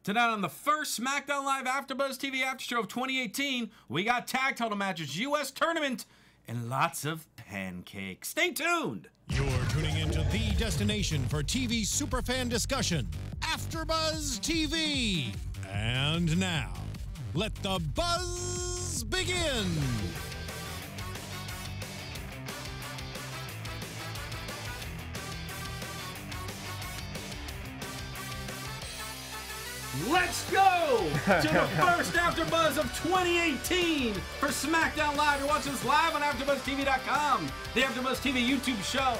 Tonight on the first SmackDown Live AfterBuzz TV After Show of 2018, we got tag title matches, U.S. tournament, and lots of pancakes. Stay tuned. You're tuning into the destination for TV superfan discussion, AfterBuzz TV. And now, let the buzz begin. Let's go to the first AfterBuzz of 2018 for SmackDown Live. You're watching this live on AfterBuzzTV.com, the AfterBuzz TV YouTube show.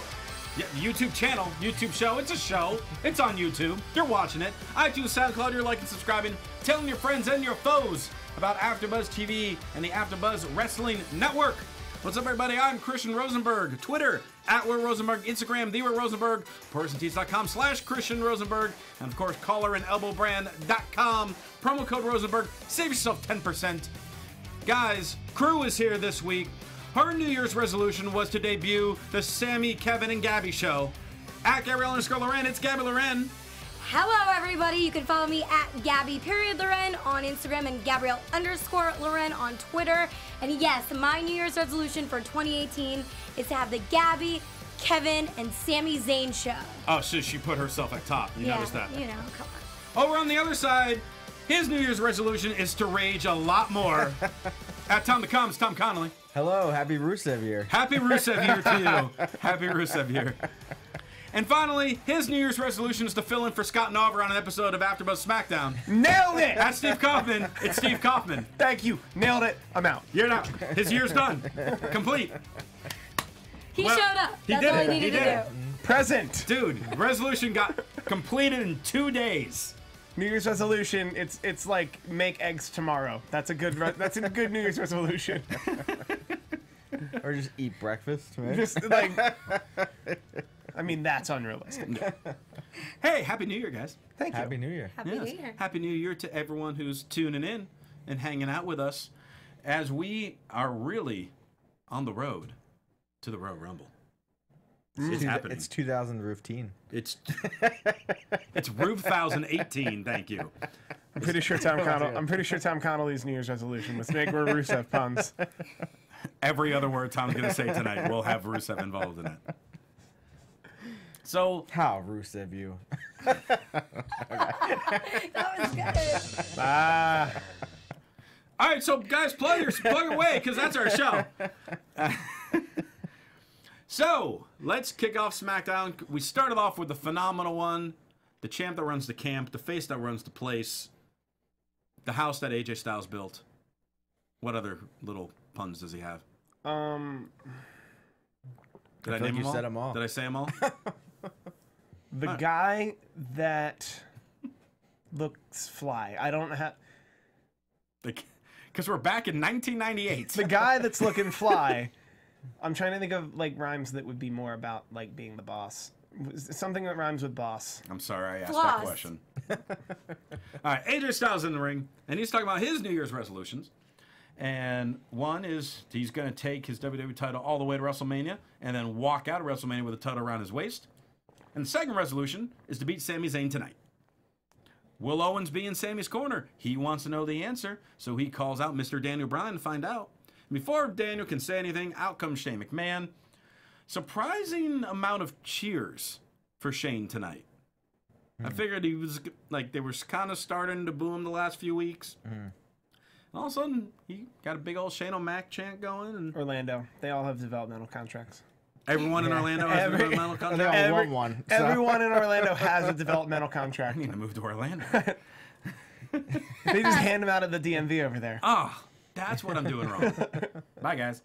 Yeah, YouTube channel, YouTube show. It's a show. It's on YouTube. You're watching it. iTunes, SoundCloud, you're liking, subscribing, telling your friends and your foes about AfterBuzz TV and the AfterBuzz Wrestling Network. What's up, everybody? I'm Christian Rosenberg. Twitter, @WhereRosenberg. Instagram, TheWhereRosenberg. PersonTees.com/Christian Rosenberg. And, of course, collarandelbowbrand.com. Promo code Rosenberg. Save yourself 10%. Guys, Crew is here this week. Her New Year's resolution was to debut the Sammy, Kevin, and Gabby show. @Gabrielle_Loren, it's Gabby Loren. Hello, everybody. You can follow me @Gabby_Loren on Instagram and Gabrielle_Loren on Twitter. And yes, my New Year's resolution for 2018 is to have the Gabby, Kevin, and Sami Zayn show. Oh, so she put herself at top. You noticed that? You know, come on. Over on the other side, his New Year's resolution is to rage a lot more. Tom the Coms, Tom Connolly. Hello, happy Rusev year. Happy Rusev year to you. Happy Rusev year. And finally, his New Year's resolution is to fill in for Scott Nauver on an episode of AfterBuzz SmackDown. Nailed it! That's Steve Kaufman. It's Steve Kaufman. Thank you. Nailed it. I'm out. You're out. His year's done. Complete. He showed up. He That's did all it. he needed He did to it. do. Present. Dude, resolution got completed in 2 days. New Year's resolution. It's like make eggs tomorrow. That's a good New Year's resolution. Or just eat breakfast, right? Just like, I mean, that's unrealistic. Hey, Happy New Year, guys. Thank you. Happy New Year. Happy New Year. Happy New Year to everyone who's tuning in and hanging out with us as we are really on the road to the Royal Rumble. It's happening. It's 2015. It's Roof 2018. Thank you. I'm pretty sure Tom Connolly's New Year's resolution was make more Rusev puns. Every other word Tom's going to say tonight will have Rusev involved in it. So, How Rusev you? That was good. all right, so guys, plug away because that's our show. So, let's kick off SmackDown. We started off with the phenomenal one, the champ that runs the camp, the face that runs the place, the house that AJ Styles built. What other little puns does he have? Did I name them all? Said them all. Did I say them all? The guy that looks fly. I don't have Because we're back in 1998. the guy that's looking fly. I'm trying to think of like rhymes that would be more about like being the boss. Something that rhymes with boss. I'm sorry I asked Floss. that question. All right, AJ Styles in the ring, and he's talking about his New Year's resolutions. And one is he's going to take his WWE title all the way to WrestleMania and then walk out of WrestleMania with a title around his waist. And the second resolution is to beat Sami Zayn tonight. Will Owens be in Sami's corner? He wants to know the answer, so he calls out Mr. Daniel Bryan to find out. Before Daniel can say anything, out comes Shane McMahon. Surprising amount of cheers for Shane tonight. I figured he was like they were kind of starting to boom the last few weeks. And all of a sudden, he got a big old Shane O'Mac chant going. And Orlando. They all have developmental contracts. everyone in Orlando has a developmental They contract. all want one. So. Everyone in Orlando has a developmental contract. I need to move to Orlando. They just hand them out at the DMV over there. Oh, that's what I'm doing wrong. Bye, guys.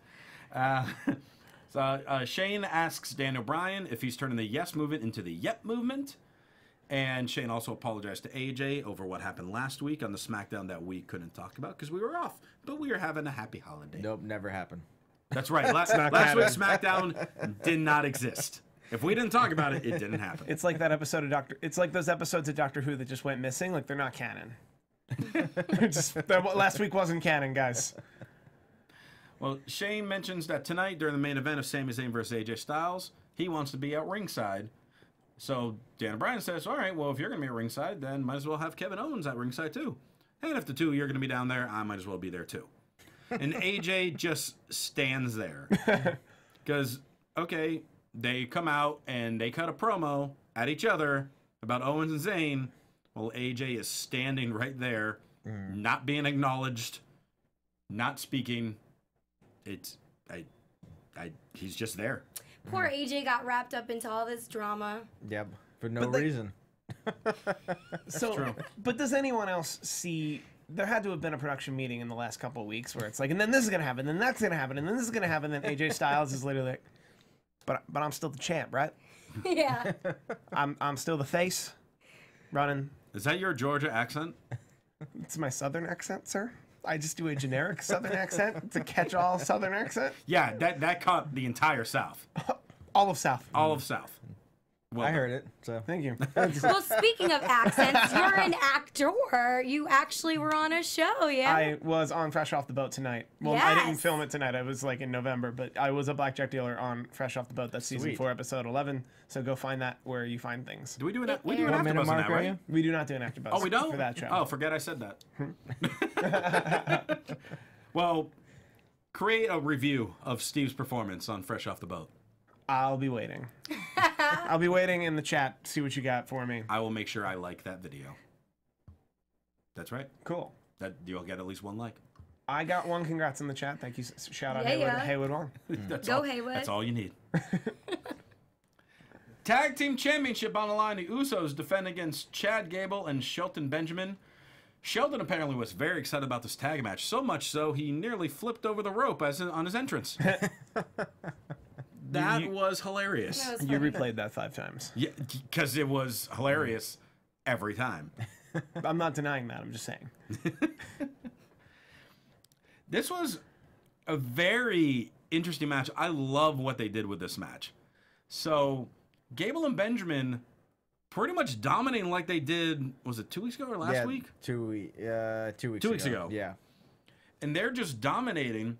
So Shane asks Daniel Bryan if he's turning the yes movement into the yep movement. And Shane also apologized to AJ over what happened last week on the SmackDown that we couldn't talk about because we were off. But we were having a happy holiday. Nope, never happened. That's right. Last week's SmackDown did not exist. If we didn't talk about it, it didn't happen. It's like that episode of It's like those episodes of Doctor Who that just went missing. Like they're not canon. Last week wasn't canon, guys. Well, Shane mentions that tonight during the main event of Sami Zayn versus AJ Styles, he wants to be at ringside. So Dan Bryan says, all right, well, if you're going to be at ringside, then might as well have Kevin Owens at ringside too. And if the two of you are going to be down there, I might as well be there too. And AJ just stands there. Because, okay, they come out and they cut a promo at each other about Owens and Zayn. Well, AJ is standing right there, not being acknowledged, not speaking. He's just there. Poor AJ got wrapped up into all this drama. Yep, for no reason. So, true. but does anyone else see? There had to have been a production meeting in the last couple of weeks where it's like, and then this is gonna happen, then that's gonna happen, and then this is gonna happen. Then AJ Styles is literally like, but I'm still the champ, right? Yeah. I'm still the face, running. Is that your Georgia accent? It's my Southern accent, sir. I just do a generic Southern accent. It's a catch-all Southern accent. Yeah, that caught the entire South. All of South. All of South. Well, I heard it, so. Thank you. Well, speaking of accents, you're an actor. You actually were on a show, yeah? I was on Fresh Off the Boat tonight. Well, I didn't Yes. film it tonight. I was like in November, but I was a blackjack dealer on Fresh Off the Boat. That's season Sweet. 4, episode 11. So go find that where you find things. do we do an What AfterBuzz minute on mark that, are right? you? We do not do an AfterBuzz. Oh, we don't? For that show. Oh, forget I said that. Well, create a review of Steve's performance on Fresh Off the Boat. I'll be waiting. I'll be waiting in the chat. See what you got for me. I will make sure I like that video. That's right. Cool. That you'll get at least one like. I got one. Congrats in the chat. Thank you. Shout out Yeah, Haywood. yeah. Haywood won. That's Go all, Haywood. That's all you need. Tag Team Championship on the line. The Usos defend against Chad Gable and Shelton Benjamin. Shelton apparently was very excited about this tag match, so much so he nearly flipped over the rope on his entrance. That was hilarious. That was You funny. replayed that 5 times. Yeah, because it was hilarious every time. I'm not denying that. I'm just saying. This was a very interesting match. I love what they did with this match. So, Gable and Benjamin pretty much dominating like they did, was it 2 weeks ago or last week? 2 weeks. 2 weeks. 2 weeks ago. Yeah. And they're just dominating.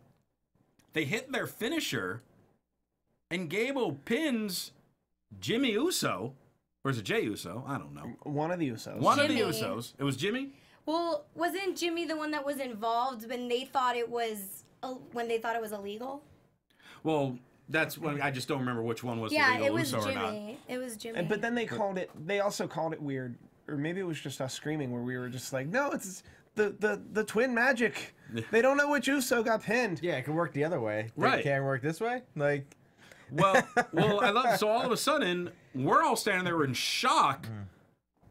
They hit their finisher, and Gable pins Jimmy Uso. Or is it Jay Uso? I don't know. One of the Usos. One of the Jimmy. Usos. It was Jimmy? Well, wasn't Jimmy the one that was involved when they thought it was illegal? Well, that's when I just don't remember which one was Yeah, the legal it was Uso or not. Jimmy. It was Jimmy. But then they also called it weird, or maybe it was just us screaming where we were just like, no, it's the twin magic. They don't know which Uso got pinned. Yeah, it could work the other way. Right. It can't work this way? Like, Well, I love. So all of a sudden, we're all standing there in shock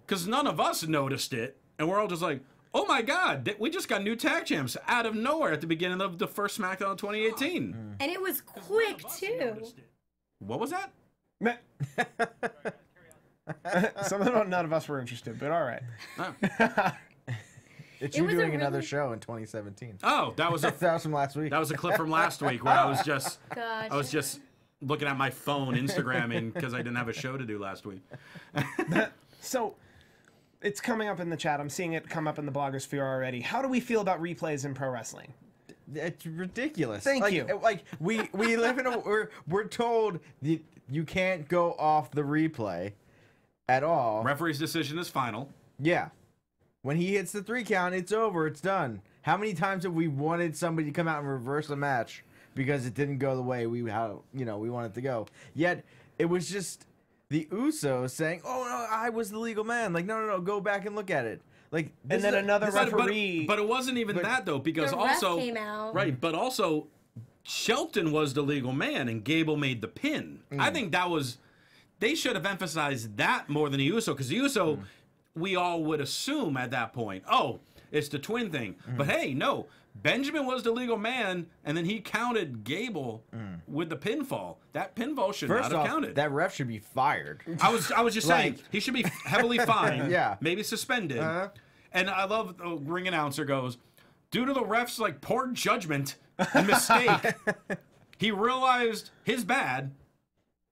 because none of us noticed it, and we're all just like, "Oh my God, we just got new tag champs out of nowhere at the beginning of the first SmackDown 2018." and it was quick too. What was that? Meh. Somehow none of us were interested, but all right. it's It you was a doing another really- show in 2017. Oh, that was a That was from last week. that was a clip from last week where I was just Gosh. looking at my phone, Instagramming because I didn't have a show to do last week. So it's coming up in the chat. I'm seeing it come up in the blogosphere already. How do we feel about replays in pro wrestling? It's ridiculous. Thank you. Like we live in a we're told that you can't go off the replay at all. Referee's decision is final. Yeah. When he hits the 3 count, it's over. It's done. How many times have we wanted somebody to come out and reverse a match because it didn't go the way we wanted it to go? Yet it was just the Usos saying, "Oh no, I was the legal man." Like, no, go back and look at it. Like, And then another But referee. it wasn't even that though, because The ref also came out. right, but also Shelton was the legal man and Gable made the pin. I think that was they should have emphasized that more than the Uso, because the Uso we all would assume at that point, oh, it's the twin thing. But hey, no, Benjamin was the legal man, and then he counted Gable with the pinfall. That pinfall should first not have off, counted. that ref should be fired. I was just saying Like- he should be heavily fined. Yeah. Maybe suspended. And I love the ring announcer goes, due to the ref's like poor judgment and mistake, he realized his bad,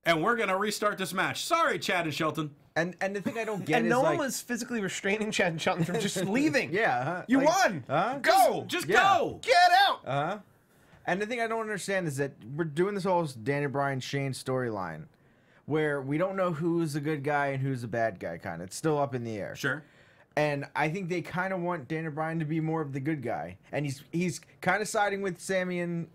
and we're gonna restart this match. Sorry, Chad and Shelton. And the thing I don't get and is no like, one was physically restraining Chad and Shelton from just leaving. yeah, You like, won. Go. Just Yeah. go. Get out. And the thing I don't understand is that we're doing this whole Daniel Bryan Shane storyline. where we don't know who's a good guy and who's a bad guy. Kind of, it's still up in the air. Sure. And I think they kind of want Daniel Bryan to be more of the good guy, and he's kind of siding with Sammy and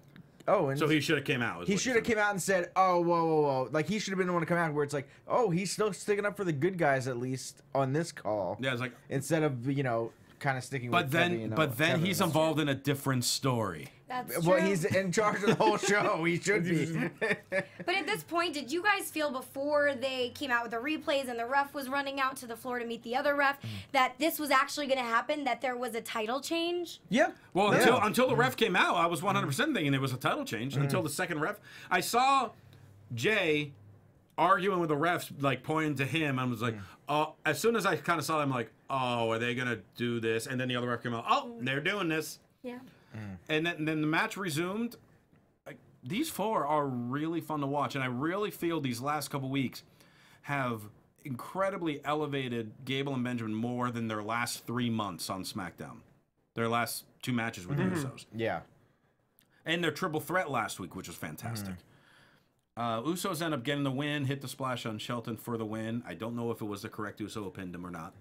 Owens. So he should have came out. He should have came out and said, "Oh, whoa!" Like he should have been the one to come out where it's like, "Oh, he's still sticking up for the good guys at least on this call." Yeah, it's like instead of kind of sticking. But with then, Kevin, but then Kevin he's involved in a different story. That's true. Well, he's in charge of the whole show. He should be. But at this point, did you guys feel before they came out with the replays and the ref was running out to the floor to meet the other ref that this was actually going to happen, that there was a title change? Yeah. Well, until the ref came out, I was 100% thinking there was a title change. Until the second ref, I saw Jay arguing with the refs, like pointing to him, and was like, "Oh!" As soon as I kind of saw them, like, "Oh, are they gonna do this?" And then the other ref came out, "Oh, they're doing this." Yeah. And then the match resumed. Like, these four are really fun to watch, and I really feel these last couple weeks have incredibly elevated Gable and Benjamin more than their last 3 months on SmackDown. Their last 2 matches with the Usos. Yeah. And their triple threat last week, which was fantastic. Usos end up getting the win, hit the splash on Shelton for the win. I don't know if it was the correct Uso who pinned him or not,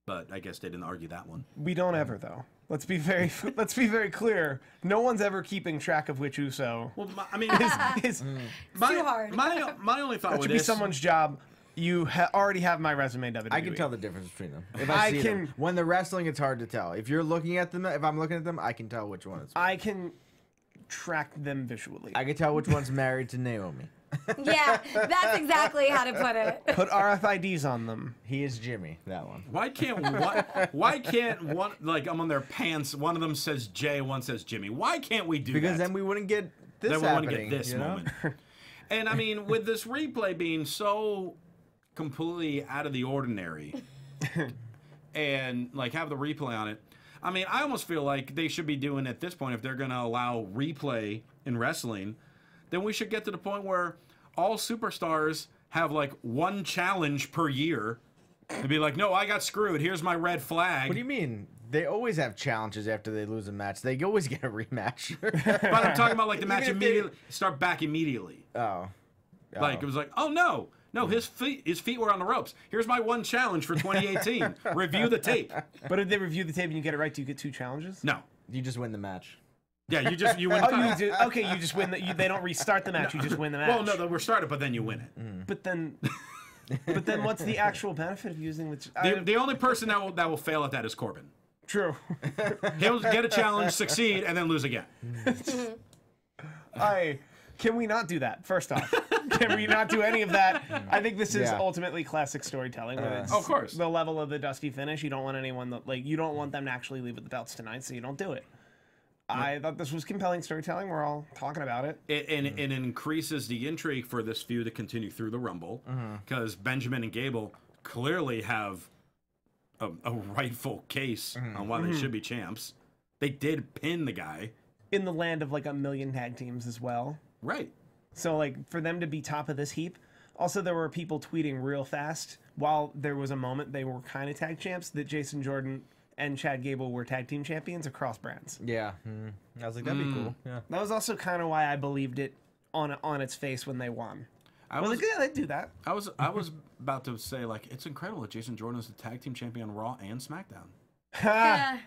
but I guess they didn't argue that one. We don't ever, though. Let's be very clear. No one's ever keeping track of which Uso. Well, I mean, is Too hard. My only thought that with should be this, someone's job. You already have my resume, WWE. I can tell the difference between them. If I see them. When they're wrestling, it's hard to tell. If you're looking at them, if I'm looking at them, I can tell which one it's. I can track them visually. I can tell which one's married to Naomi. Yeah, that's exactly how to put it. Put RFIDs on them. He is Jimmy. That one. why can't one, like, I'm on their pants, one of them says Jay, one says Jimmy? Why can't we do that? Because then we wouldn't get this Then we happening. wouldn't get this you know? moment. And I mean, with this replay being so completely out of the ordinary, and like have the replay on it, I mean, I almost feel like they should be doing at this point, if they're going to allow replay in wrestling, then we should get to the point where all superstars have like one challenge per year and be like, "No, I got screwed. Here's my red flag." What do you mean? They always have challenges after they lose a match. They always get a rematch. But I'm talking about like the match Even if they- immediately start back immediately. Oh. Like it was like, "Oh no. No, his feet were on the ropes. Here's my one challenge for 2018. Review the tape." But if they review the tape and you get it right, do you get 2 challenges? No. You just win the match. Yeah, you win. Oh, you do. Okay, you just win. They don't restart the match. You just win the match. Well, no, we're started, but then you win it. But then, what's the actual benefit of using the? The only person that will fail at that is Corbin. True. He'll get a challenge, succeed, and then lose again. Can we not do that? First off, can we not do any of that? I think this is Yeah. ultimately classic storytelling. When it's Of course. the level of the dusty finish. You don't want anyone that you don't want them to actually leave with the belts tonight, so you don't do it. I thought this was compelling storytelling. We're all talking about it. It increases the intrigue for this feud to continue through the Rumble, because Benjamin and Gable clearly have a rightful case on why they should be champs. They did pin the guy. In the land of like a million tag teams as well. Right. So like for them to be top of this heap. Also, there were people tweeting real fast while there was a moment they were kind of tag champs that Jason Jordan and Chad Gable were tag team champions across brands. Yeah. I was like, that'd be cool. Yeah. That was also kind of why I believed it on its face when they won. I was like, yeah, they'd do that. I was about to say, like, it's incredible that Jason Jordan is the tag team champion on Raw and SmackDown. Yeah.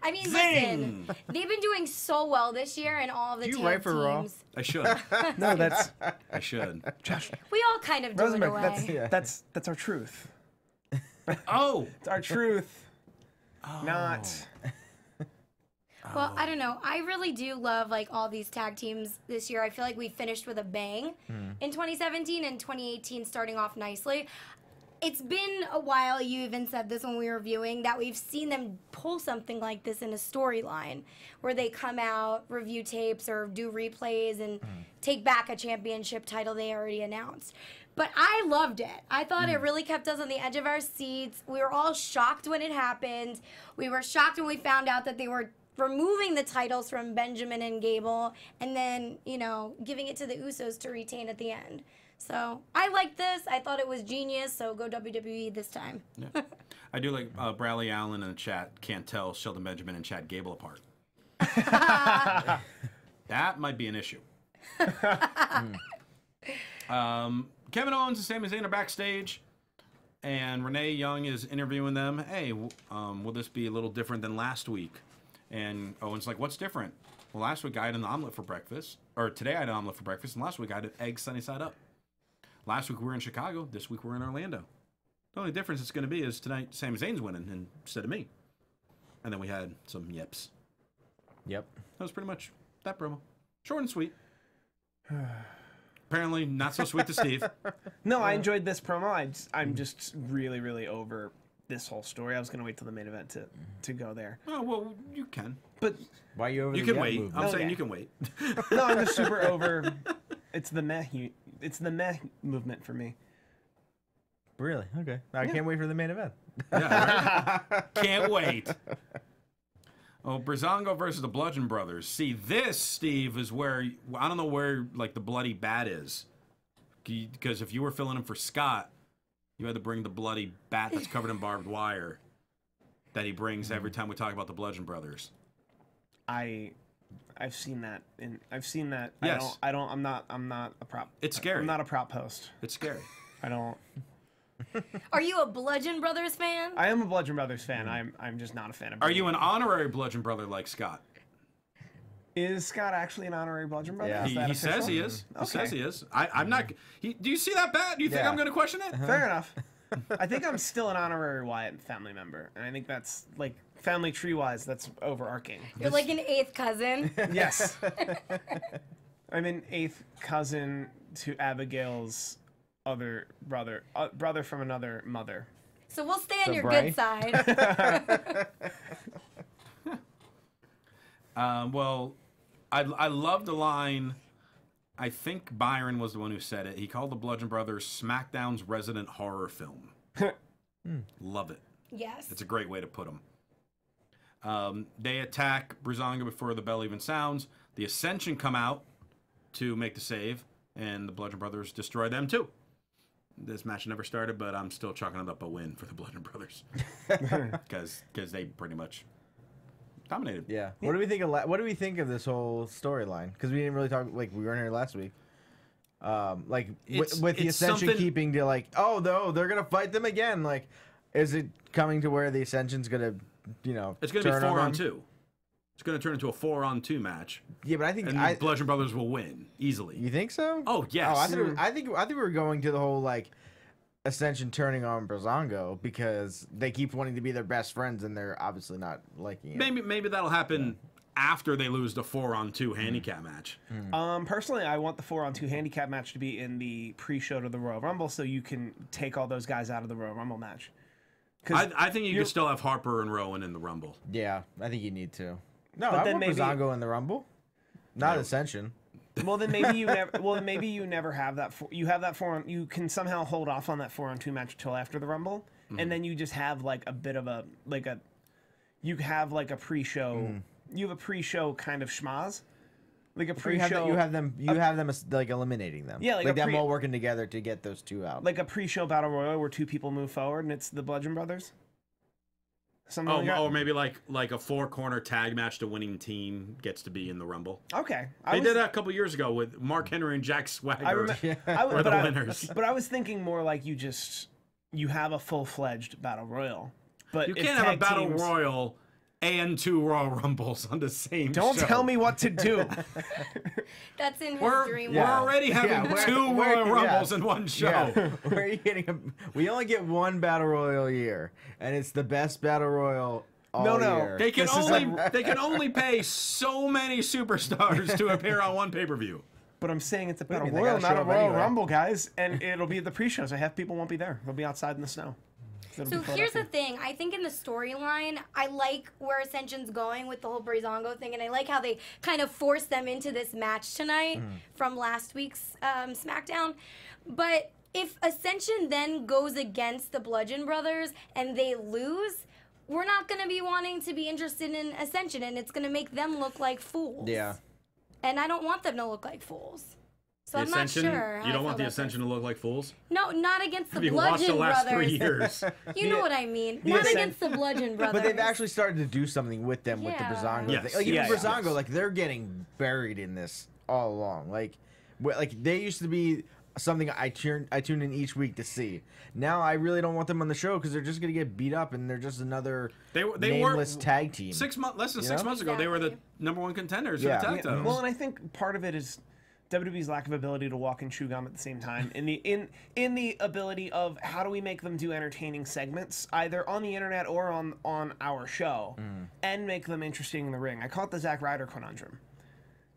I mean, listen, they've been doing so well this year in all of the Do you tag write for Raw? teams. I should. No, that's I should. We all kind of do in a Rosenberg. way. That's our truth. Oh. It's our truth. Not. Well, I don't know. I really do love like all these tag teams this year. I feel like we finished with a bang in 2017 and 2018 starting off nicely. It's been a while, you even said this when we were viewing, that we've seen them pull something like this in a storyline where they come out, review tapes, or do replays and take back a championship title they already announced. But I loved it. I thought it really kept us on the edge of our seats. We were all shocked when it happened. We were shocked when we found out that they were removing the titles from Benjamin and Gable and then, you know, giving it to the Usos to retain at the end. So I liked this. I thought it was genius. So go WWE this time. Yeah. I do like Bradley Allen in the chat can't tell Shelton Benjamin and Chad Gable apart. That might be an issue. Kevin Owens and Sami Zayn are backstage, and Renee Young is interviewing them. Hey, will this be a little different than last week? And Owens like, what's different? Well, last week I had an omelet for breakfast, or today I had an omelet for breakfast, and last week I had an egg sunny side up. Last week we were in Chicago. This week we're in Orlando. The only difference it's going to be is tonight Sami Zayn's winning instead of me. And then we had some yips. Yep. That was pretty much that promo. Short and sweet. Apparently not so sweet to Steve. No, I enjoyed this promo. I'm just really, really over this whole story. I was going to wait till the main event to go there. Oh, well, you can. But why are you over? You the can wait. movement? I'm Okay. saying you can wait. no, I'm just super over. It's the meh. It's the meh movement for me. Really? Okay. I can't wait for the main event. Yeah, right? Can't wait. Oh, Breezango versus the Bludgeon Brothers. See, this, Steve, is where I don't know where like the bloody bat is, because if you were filling in for Scott, you had to bring the bloody bat that's covered in barbed wire that he brings every time we talk about the Bludgeon Brothers. I've seen that, and I've seen that. Yes. I'm not a prop. It's scary. I'm not a prop host. It's scary. I don't. Are you a Bludgeon Brothers fan? I am a Bludgeon Brothers fan. I'm just not a fan of. Are you an honorary Bludgeon Brother like Scott? Is Scott actually an honorary Bludgeon Brother? Yeah. Is that He says official? he is. He Okay. says he is. I'm not. Do you see that bat? Do you think Yeah. I'm going to question it? Fair enough. I think I'm still an honorary Wyatt family member, and I think that's like family tree wise, that's overarching. You're like an eighth cousin. Yes. I'm an eighth cousin to Abigail's other brother, brother from another mother. So we'll stay on So your Bray? good side. Well, I love the line. I think Byron was the one who said it. He called the Bludgeon Brothers SmackDown's resident horror film. Love it. Yes. It's a great way to put them. They attack Breezango before the bell even sounds. The Ascension come out to make the save, and the Bludgeon Brothers destroy them too. This match never started, but I'm still chalking it up a win for the Bludgeon Brothers because they pretty much dominated. Yeah. What do we think of what do we think of this whole storyline? Because we didn't really talk. Like we weren't here last week. Like with the it's Ascension something- keeping to like, oh no, they're gonna fight them again. Like, is it coming to where the Ascension's gonna, It's going to be turn 4-on-2. them? It's going to turn into a 4-on-2 match, Yeah, but I think and the Bludgeon Brothers will win easily. You think so? Oh, yes. Oh, I think we were going to the whole like Ascension turning on Breezango because they keep wanting to be their best friends and they're obviously not liking it. Maybe that'll happen after they lose the 4-on-2 handicap match. Personally, I want the 4-on-2 handicap match to be in the pre-show to the Royal Rumble, so you can take all those guys out of the Royal Rumble match. I think you could still have Harper and Rowan in the Rumble. Yeah, I think you need to. No, But I then want maybe- Breezango in the Rumble, not Ascension. Well, then maybe you never. Well, then maybe you never have that. You have that 4-on. You can somehow hold off on that 4-on-2 match until after the Rumble, and then you just have like a bit of a like a. You have like a pre-show. You have a pre-show kind of schmaz, like a Or pre-show. you have them like eliminating them. Yeah, like a them pre- all working together to get those two out. like a pre-show battle royal where two people move forward, and it's the Bludgeon Brothers. Something like that. Or maybe like a 4-corner tag match. The winning team gets to be in the Rumble. Okay, They did that a couple years ago with Mark Henry and Jack Swagger. I remember. Were the winners. But I was thinking more like you have a full-fledged battle royal. But You if can't have a tag battle teams- royal and 2 Royal Rumbles on the same Don't show. tell me what to do. That's in his dream We're world. already having Yeah, 2 Royal Rumbles in one show. Yeah. Where are you getting we only get one battle royal a year, and it's the best battle royal all No. year. They can This is they can only pay so many superstars to appear on one pay-per-view. But I'm saying it's a do you battle mean? They royal, gotta not show a up Royal anyway. Rumble, guys. And it'll be at the pre-show, so half people won't be there. They'll be outside in the snow. So here's the thing. I think in the storyline, I like where Ascension's going with the whole Breezango thing, and I like how they kind of forced them into this match tonight from last week's SmackDown. But if Ascension then goes against the Bludgeon Brothers and they lose, we're not going to be wanting to be interested in Ascension, and it's going to make them look like fools. Yeah. And I don't want them to look like fools. So The I'm not Ascension, sure. how you I don't want feel the about Ascension to look like fools? this. No, not against the Have you watched Bludgeon the last Brothers. 3 years? You know what I mean. the Not Ascen- against the Bludgeon Brothers. But they've actually started to do something with them with the Yeah. Breezango Yes. thing. Like even Yeah, Breezango, yes. like they're getting buried in this all along. Like they used to be something I tune in each week to see. Now I really don't want them on the show because they're just gonna get beat up and they're just another nameless tag team. Less than 6 months ago, they were the #1 contenders for the tag titles. Well, and I think part of it is WWE's lack of ability to walk and chew gum at the same time. In the ability of how do we make them do entertaining segments either on the internet or on our show and make them interesting in the ring. I call it the Zack Ryder conundrum.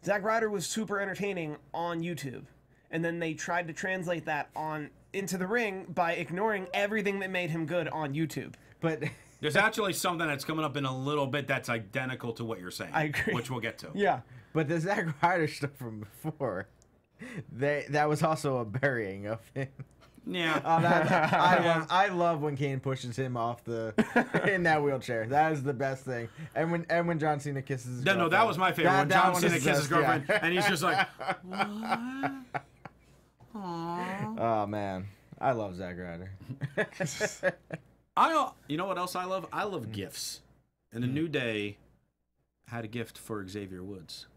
Zack Ryder was super entertaining on YouTube, and then they tried to translate that into the ring by ignoring everything that made him good on YouTube. But there's actually something that's coming up in a little bit that's identical to what you're saying. I agree. Which we'll get to. Yeah. But the Zack Ryder stuff from before, that was also a burying of him. Yeah. I love when Kane pushes him off in that wheelchair. That is the best thing. And when John Cena kisses his girlfriend. No, that was my favorite. When John Cena kisses his girlfriend, and he's just like, what? Aww. Oh man, I love Zack Ryder. You know what else I love? I love gifts. And the New Day had a gift for Xavier Woods.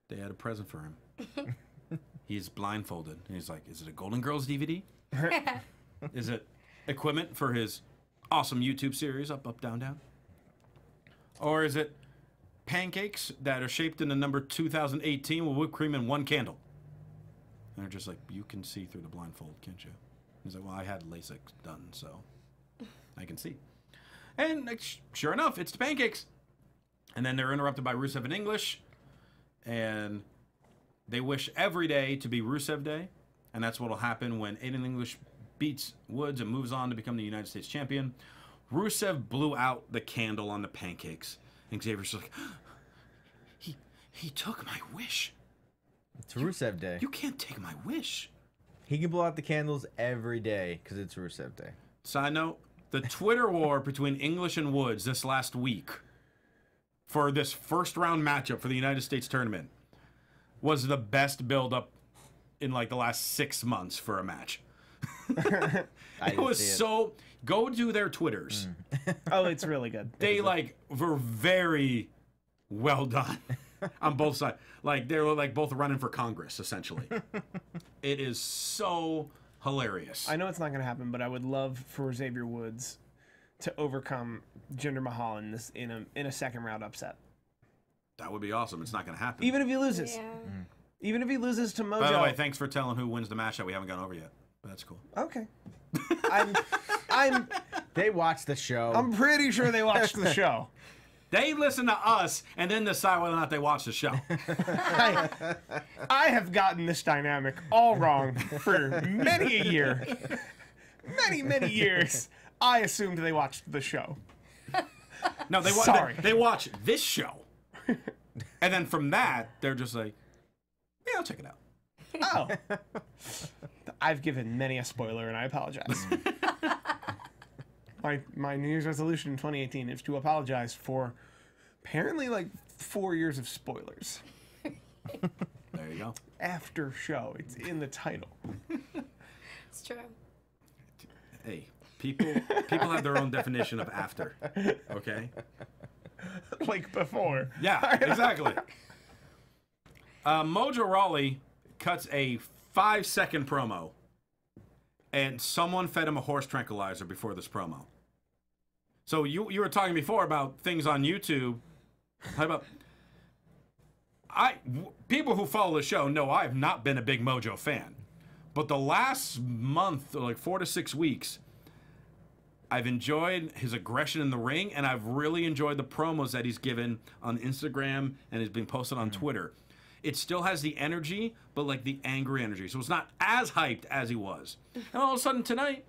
They had a present for him. He's blindfolded. And he's like, is it a Golden Girls DVD? Is it equipment for his awesome YouTube series, Up, Up, Down, Down? Or is it pancakes that are shaped in the number 2018 with whipped cream and one candle? And they're just like, you can see through the blindfold, can't you? He's like, well, I had LASIK done, so I can see. And sure enough, it's the pancakes. And then they're interrupted by Rusev in English. And they wish every day to be Rusev Day. And that's what will happen when Aiden English beats Woods and moves on to become the United States champion. Rusev blew out the candle on the pancakes. And Xavier's like, he took my wish. It's Rusev Day. You can't take my wish. He can blow out the candles every day because it's Rusev Day. Side note, the Twitter war between English and Woods this last week for this first round matchup for the United States tournament was the best build-up in like the last 6 months for a match. It was so... Go do their Twitters. Oh, it's really good. They like were very well done on both sides. Like they were like both running for Congress, essentially. It is so hilarious. I know it's not going to happen, but I would love for Xavier Woods to overcome Jinder Mahal in a second round upset. That would be awesome. It's not going to happen. Even if he loses. Yeah. Even if he loses to Mojo. By the way, thanks for telling who wins the match that we haven't gone over yet. But that's cool. Okay. They watch the show. I'm pretty sure they watched the show. They listen to us and then decide whether or not they watch the show. I have gotten this dynamic all wrong for many a year. Many years. I assumed they watched the show. No, they watch this show. And then from that, they're just like, yeah, I'll check it out. Oh. I've given many a spoiler, and I apologize. My New Year's resolution in 2018 is to apologize for apparently like 4 years of spoilers. There you go. After show. It's in the title. It's true. Hey, people have their own definition of after. Okay? Like before. Yeah, exactly. Mojo Rawley cuts a 5-second promo, and someone fed him a horse tranquilizer before this promo. So you were talking before about things on YouTube. How about people who follow the show know I have not been a big Mojo fan, but the last month, like 4 to 6 weeks, I've enjoyed his aggression in the ring, and I've really enjoyed the promos that he's given on Instagram and is being posted on Twitter. It still has the energy, but like the angry energy. So it's not as hyped as he was. And all of a sudden tonight,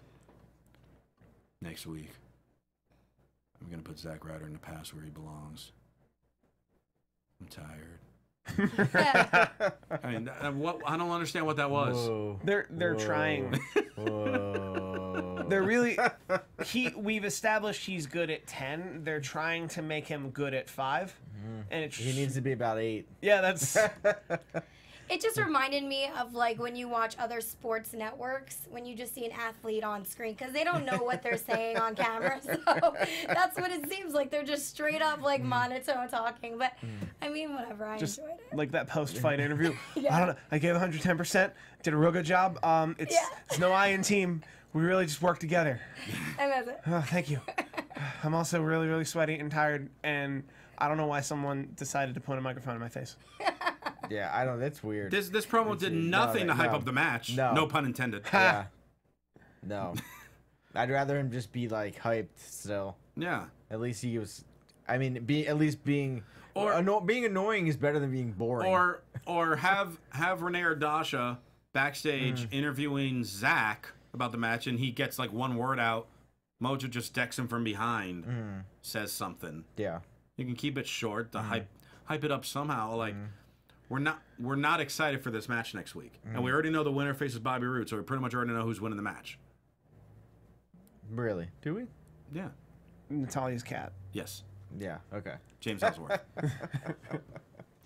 next week, I'm going to put Zack Ryder in the past where he belongs. I'm tired. I mean, I don't understand what that was. Whoa. They're trying. Whoa. They're really we've established he's good at 10. They're trying to make him good at 5. And He needs to be about 8. Yeah, that's It just reminded me of like when you watch other sports networks, when you just see an athlete on screen, because they don't know what they're saying on camera. So that's what it seems like. They're just straight up like monotone talking. But I mean, whatever. I enjoyed it. Like that post-fight interview. Yeah. I don't know. I gave 110%. Did a real good job. It's no I in team. We really just work together. And that's it. Oh, thank you. I'm also really, really sweaty and tired, and I don't know why someone decided to point a microphone in my face. Yeah, I don't. That's weird. This promo did nothing to hype up the match. No pun intended. Yeah. No. I'd rather him just be like hyped still. Yeah. At least he was. I mean, being annoying is better than being boring. Or have Renee or Dasha backstage interviewing Zach about the match, and he gets like one word out. Mojo just decks him from behind, says something. Yeah. You can keep it short to hype it up somehow. Like we're not excited for this match next week, and we already know the winner faces Bobby Roode, so we pretty much already know who's winning the match. Really? Do we? Yeah. Natalia's cat. Yes. Yeah. Okay. James Ellsworth.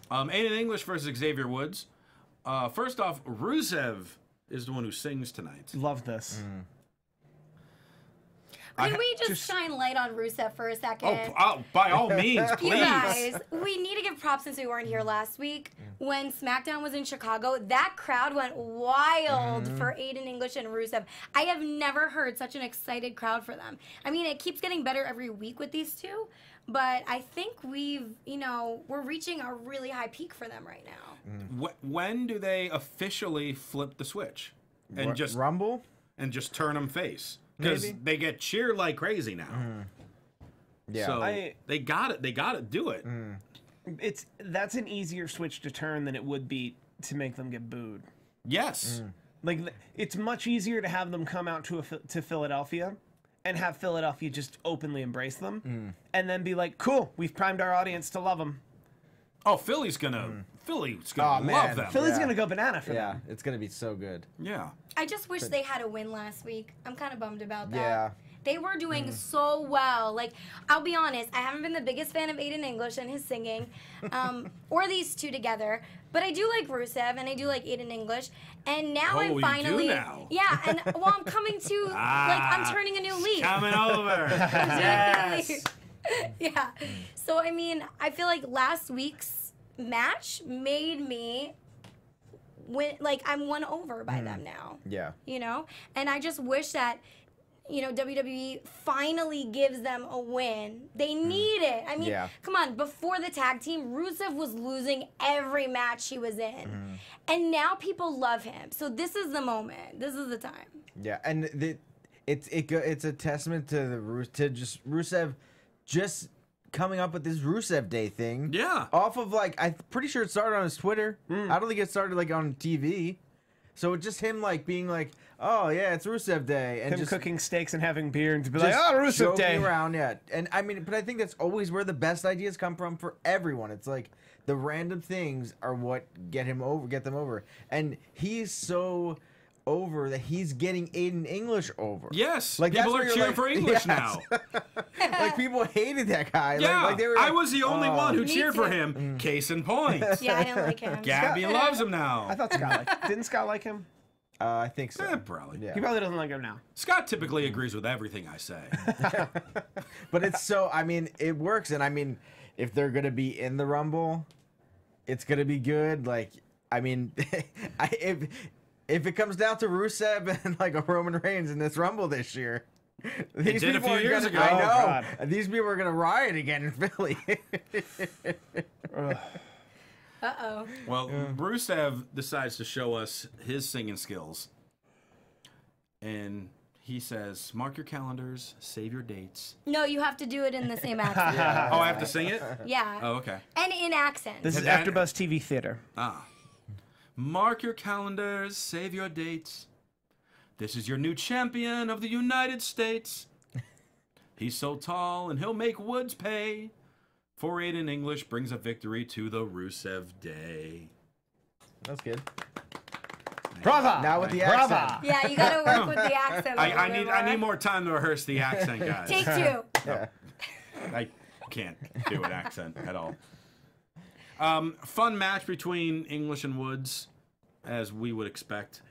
Aiden English versus Xavier Woods. First off, Rusev is the one who sings tonight. Love this. Can we just shine light on Rusev for a second? Oh, by all means, please. You guys, we need to give props since we weren't here last week. When SmackDown was in Chicago, that crowd went wild for Aiden English and Rusev. I have never heard such an excited crowd for them. I mean, it keeps getting better every week with these two, but I think we're reaching a really high peak for them right now. When do they officially flip the switch and just Rumble and just turn them face? Because they get cheered like crazy now. Yeah. So they got it. They got to do it. That's an easier switch to turn than it would be to make them get booed. Yes. Like it's much easier to have them come out to Philadelphia and have Philadelphia just openly embrace them and then be like, "Cool, we've primed our audience to love them." Oh, Philly's gonna love them. Philly's gonna go banana for them. Yeah, it's gonna be so good. Yeah. I just wish they had a win last week. I'm kind of bummed about that. Yeah. They were doing so well. Like, I'll be honest, I haven't been the biggest fan of Aiden English and his singing, or these two together. But I do like Rusev and I do like Aiden English. And now I'm finally, you do now. Yeah. And well, I'm coming to like I'm turning a new leaf. Coming over. Yes. Yeah. So I mean, I feel like last week's match made me I'm won over by them now. Yeah. You know? And I just wish that, WWE finally gives them a win. They need it. I mean, come on, before the tag team, Rusev was losing every match he was in. And now people love him. So this is the moment. This is the time. Yeah, and it's a testament to Rusev just coming up with this Rusev Day thing. Yeah. Off of I'm pretty sure it started on his Twitter. I don't think it started on TV. So it's just him being like, oh yeah, it's Rusev Day, and him just cooking steaks and having beer and to be like, oh, Rusev Day around, yeah. And I mean, but I think that's always where the best ideas come from for everyone. It's like the random things are what get them over, and he's so over that he's getting Aiden English over. Yes, people are cheering for English now. Like people hated that guy. Yeah, they were I was the only one who cheered for too. him. Case in point. Yeah, I don't like him. Gabby loves him now. I thought Scott didn't Scott like him? I think so. Probably. Yeah. He probably doesn't like him now. Scott typically agrees with everything I say. But it's so, I mean, it works. And I mean, if they're going to be in the Rumble, it's going to be good. I mean, if it comes down to Rusev and a Roman Reigns in this Rumble this year, these did a few years ago. I know. God. These people are going to riot again in Philly. Uh-oh. Well, Rusev decides to show us his singing skills. And he says, mark your calendars, save your dates. No, you have to do it in the same accent. Oh, I have to sing it? Yeah. Oh, okay. And in accent. This is AfterBuzz TV theater. Mark your calendars, save your dates. This is your new champion of the United States. He's so tall and he'll make Woods pay. For Aiden English brings a victory to the Rusev Day. That's good. Brava! Now with the Brava! accent. Yeah, you got to work with the accent. I need more time to rehearse the accent, guys. Take two. Yeah. I can't do an accent at all. Fun match between English and Woods, as we would expect.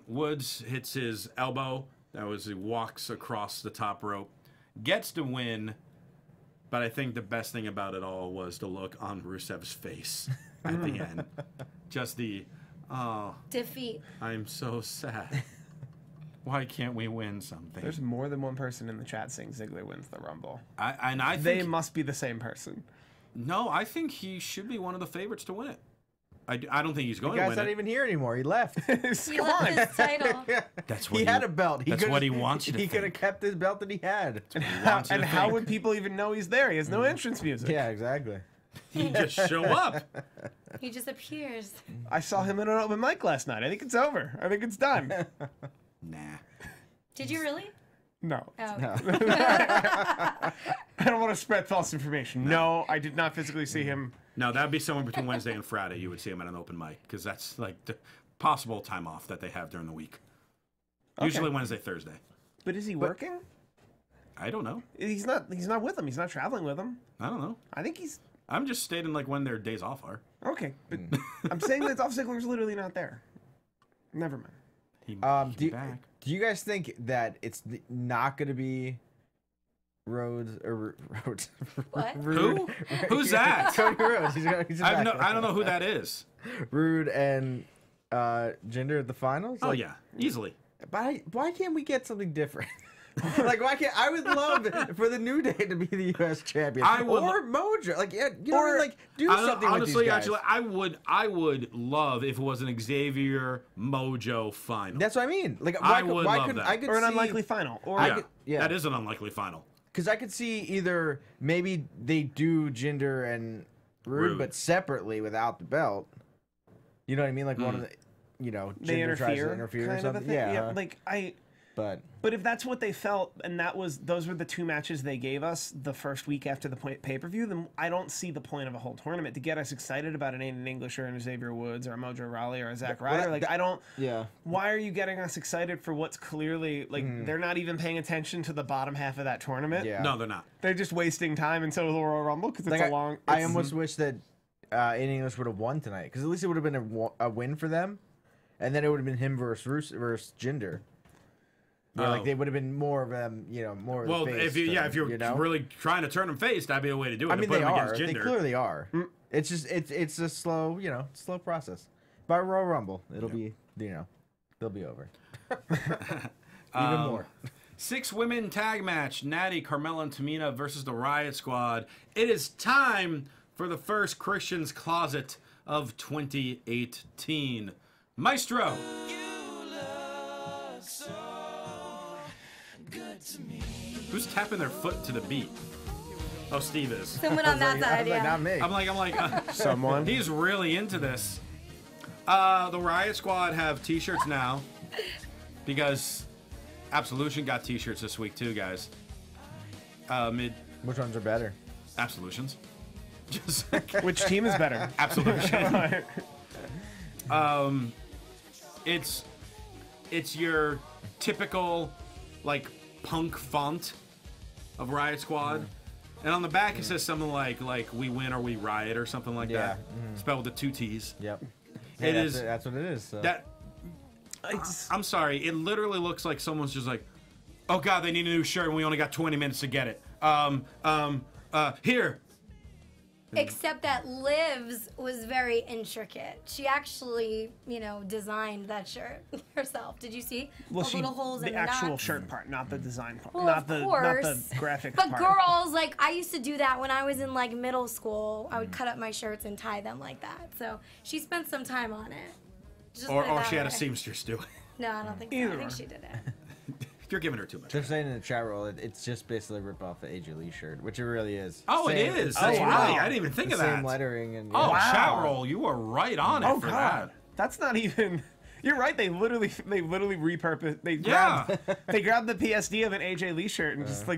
Woods hits his elbow. That was, he walks across the top rope. Gets the win. But I think the best thing about it all was the look on Rusev's face at the end. Just the, oh. Defeat. I'm so sad. Why can't we win something? There's more than one person in the chat saying Ziggler wins the Rumble. I think they must be the same person. No, I think he should be one of the favorites to win it. I don't think he's going The to guy's win not it. even here anymore. He left. He left his title. That's what he had a belt. That's what he wants you to He could have think. kept his belt that he had. And how would people even know he's there? He has no entrance music. Yeah, exactly. He just show up. He just appears. I saw him in an open mic last night. I think it's over. I think it's done. Nah. Did you really? No. Oh. No. I don't want to spread false information. No, I did not physically see him. No, that would be somewhere between Wednesday and Friday. You would see him at an open mic because that's like the possible time off that they have during the week. Usually Wednesday, Thursday. But is he working? I don't know. He's not with them. He's not traveling with them. I don't know. I think he's I'm just stating like when their days off are. okay. But I'm saying that Dolph Ziggler's literally not there. Never mind. He's back. Do you guys think that it's not going to be Rhodes or Rhodes? What? Who? Who's that? Cody Rhodes. I don't know who that is. Rude and Jinder at the finals. Oh Like, yeah, easily. why can't we get something different? Like, why can't I would love for the New Day to be the U.S. champion, or Mojo? Like, yeah, you know, what I mean? Like, do something honestly, with these guys. actually, I would love if it was an Xavier Mojo final. That's what I mean. Like, I why would love couldn't that. I could Or an see, unlikely final. Or yeah, that is an unlikely final. Because I could see either maybe they do Jinder and Rude, but separately without the belt. You know what I mean? Like one of the, they Jinder tries to interfere kind or of a something. thing. Yeah, like But if that's what they felt, and those were the two matches they gave us the first week after the pay-per-view, then I don't see the point of a whole tournament to get us excited about an Aiden English or an Xavier Woods or a Mojo Rawley or a Zack Ryder. Like, I don't. Yeah. Why are you getting us excited for what's clearly like they're not even paying attention to the bottom half of that tournament? Yeah. No, they're not. They're just wasting time until the Royal Rumble because it's like, a long. I almost wish that Aiden English would have won tonight, because at least it would have been a win for them, and then it would have been him versus Jinder. Where, like, they would have been more of them, more of the face. If you're really trying to turn them face, that'd be a way to do it. I mean, put they them are. against They Jinder. clearly are. It's just it's a slow, slow process. By Royal Rumble, it'll be, they'll be over. Even more. 6-women tag match: Natty, Carmella, and Tamina versus the Riot Squad. It is time for the first Christian's Closet of 2018. Maestro. Who's tapping their foot to the beat? Oh, Steve is. Someone on that side, yeah. Not me. I'm like, Someone. he's really into this. The Riot Squad have t-shirts now because Absolution got t-shirts this week too, guys. Which ones are better? Absolutions. Just Which team is better? Absolution. It's your typical like punk font of Riot Squad. And on the back it says something like we win or we riot or something like that. Spelled with the 2 T's. Yep. That's what it is. So. I'm sorry, it literally looks like someone's just like, oh god, they need a new shirt and we only got 20 minutes to get it. Here. Except that Liv's was very intricate. She actually, designed that shirt herself. Did you see the little holes in the actual knots? shirt part, not the design part, Well, not of the course. graphic But part. girls, like, I used to do that when I was in like middle school. I would cut up my shirts and tie them like that. So she spent some time on it. Just Or put it that she had a way. seamstress do it. No, I don't think so. I Either think or. she did it. You're giving her too much. They're saying in the chat roll, it's just basically a rip off the AJ Lee shirt, which it really is. Oh, Same- it is. it's That's same- right. I didn't even think the of that. Same lettering and. Oh, Wow. chat roll. You are right on it Oh for god, that. that's not even. You're right. They literally repurposed. They Yeah. grabbed the PSD of an AJ Lee shirt and just Oh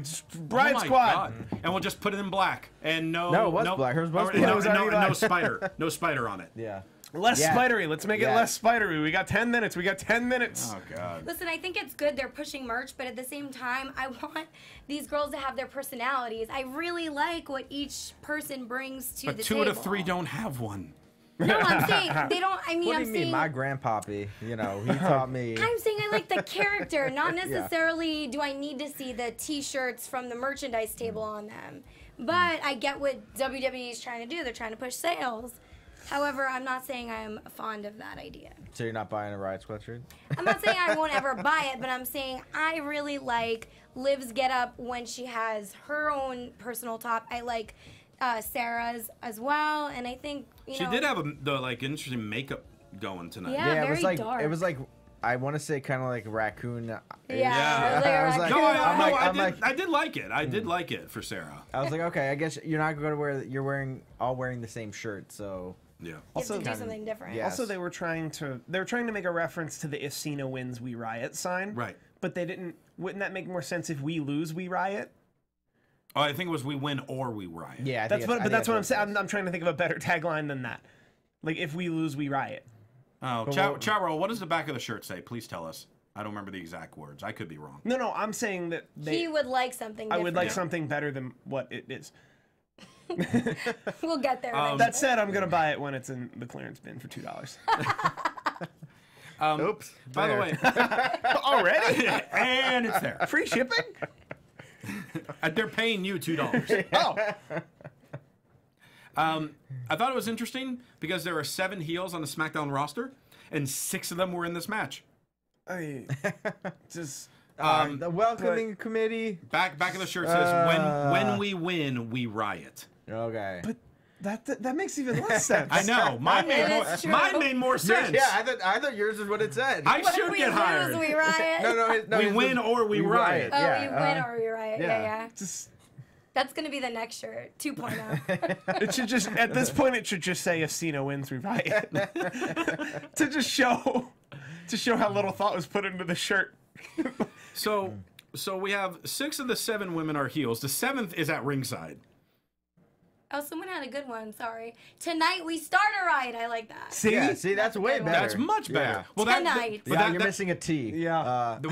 Riot my Squad. God. And we'll just put it in black and no. No, it was black. Hers was or- black. No, It was already no black. spider. No spider on it. Yeah. Less Yeah. spidery. Let's make it Yeah. less spidery. We got 10 minutes. We got 10 minutes. Oh God. Listen, I think it's good they're pushing merch, but at the same time, I want these girls to have their personalities. I really like what each person brings to But the 2 table. out of 3 don't have one. No, I'm saying they don't. I mean, What do I'm you saying. mean? My grandpappy, he taught me. I'm saying I like the character, not necessarily do I need to see the T-shirts from the merchandise table on them. But I get what WWE is trying to do. They're trying to push sales. However, I'm not saying I'm fond of that idea. So you're not buying a Riot sweatshirt? I'm not saying I won't ever buy it, but I'm saying I really like Liv's get up when she has her own personal top. I like Sarah's as well, and I think She did have the interesting makeup going tonight. Yeah. it was very like dark. it was like I want to say kind of like raccoon. Yeah, I was like, I did like it. I did like it for Sarah. I was like, okay, I guess you're not going to wear. You're wearing the same shirt, so Yeah. you have Also, to do something different. yeah. Also, they were trying to make a reference to the "If Cena wins, we riot" sign. Right. But they didn't. Wouldn't that make more sense if we lose, we riot? Oh, I think it was we win or we riot. yeah. That's what I'm saying. I'm trying to think of a better tagline than that. Like, if we lose, we riot. Oh, Charo, what does the back of the shirt say? Please tell us. I don't remember the exact words. I could be wrong. No, I'm saying that He would like something I different. would like something better than what it is. We'll get there. That said, I'm gonna buy it when it's in the clearance bin for $2. Oops. By the way, Already? and it's there. Free shipping? They're paying you $2. Oh, I thought it was interesting because there are 7 heels on the SmackDown roster, and 6 of them were in this match. I just the welcoming committee. Back of the shirt says, "When we win, we riot." Okay. but that makes even less sense. I know. Mine It made more sense. Yeah, I thought yours is what it said. I When should we get lose, hired. we riot. no, We it's win or we riot. Oh, Yeah, we win or we riot. yeah. Yeah. Just That's gonna be the next shirt, 2.0. it should just at this point it should just say if Cena wins, we riot. to just show how little thought was put into the shirt. So we have 6 of the 7 women are heels. The 7th is at ringside. Oh, someone had a good one. Sorry. Tonight we start a riot. I like that. See? Yeah, see, that's way good better. one. That's much better. Yeah. Well, Tonight. but Yeah, that, you're missing a T. Yeah. that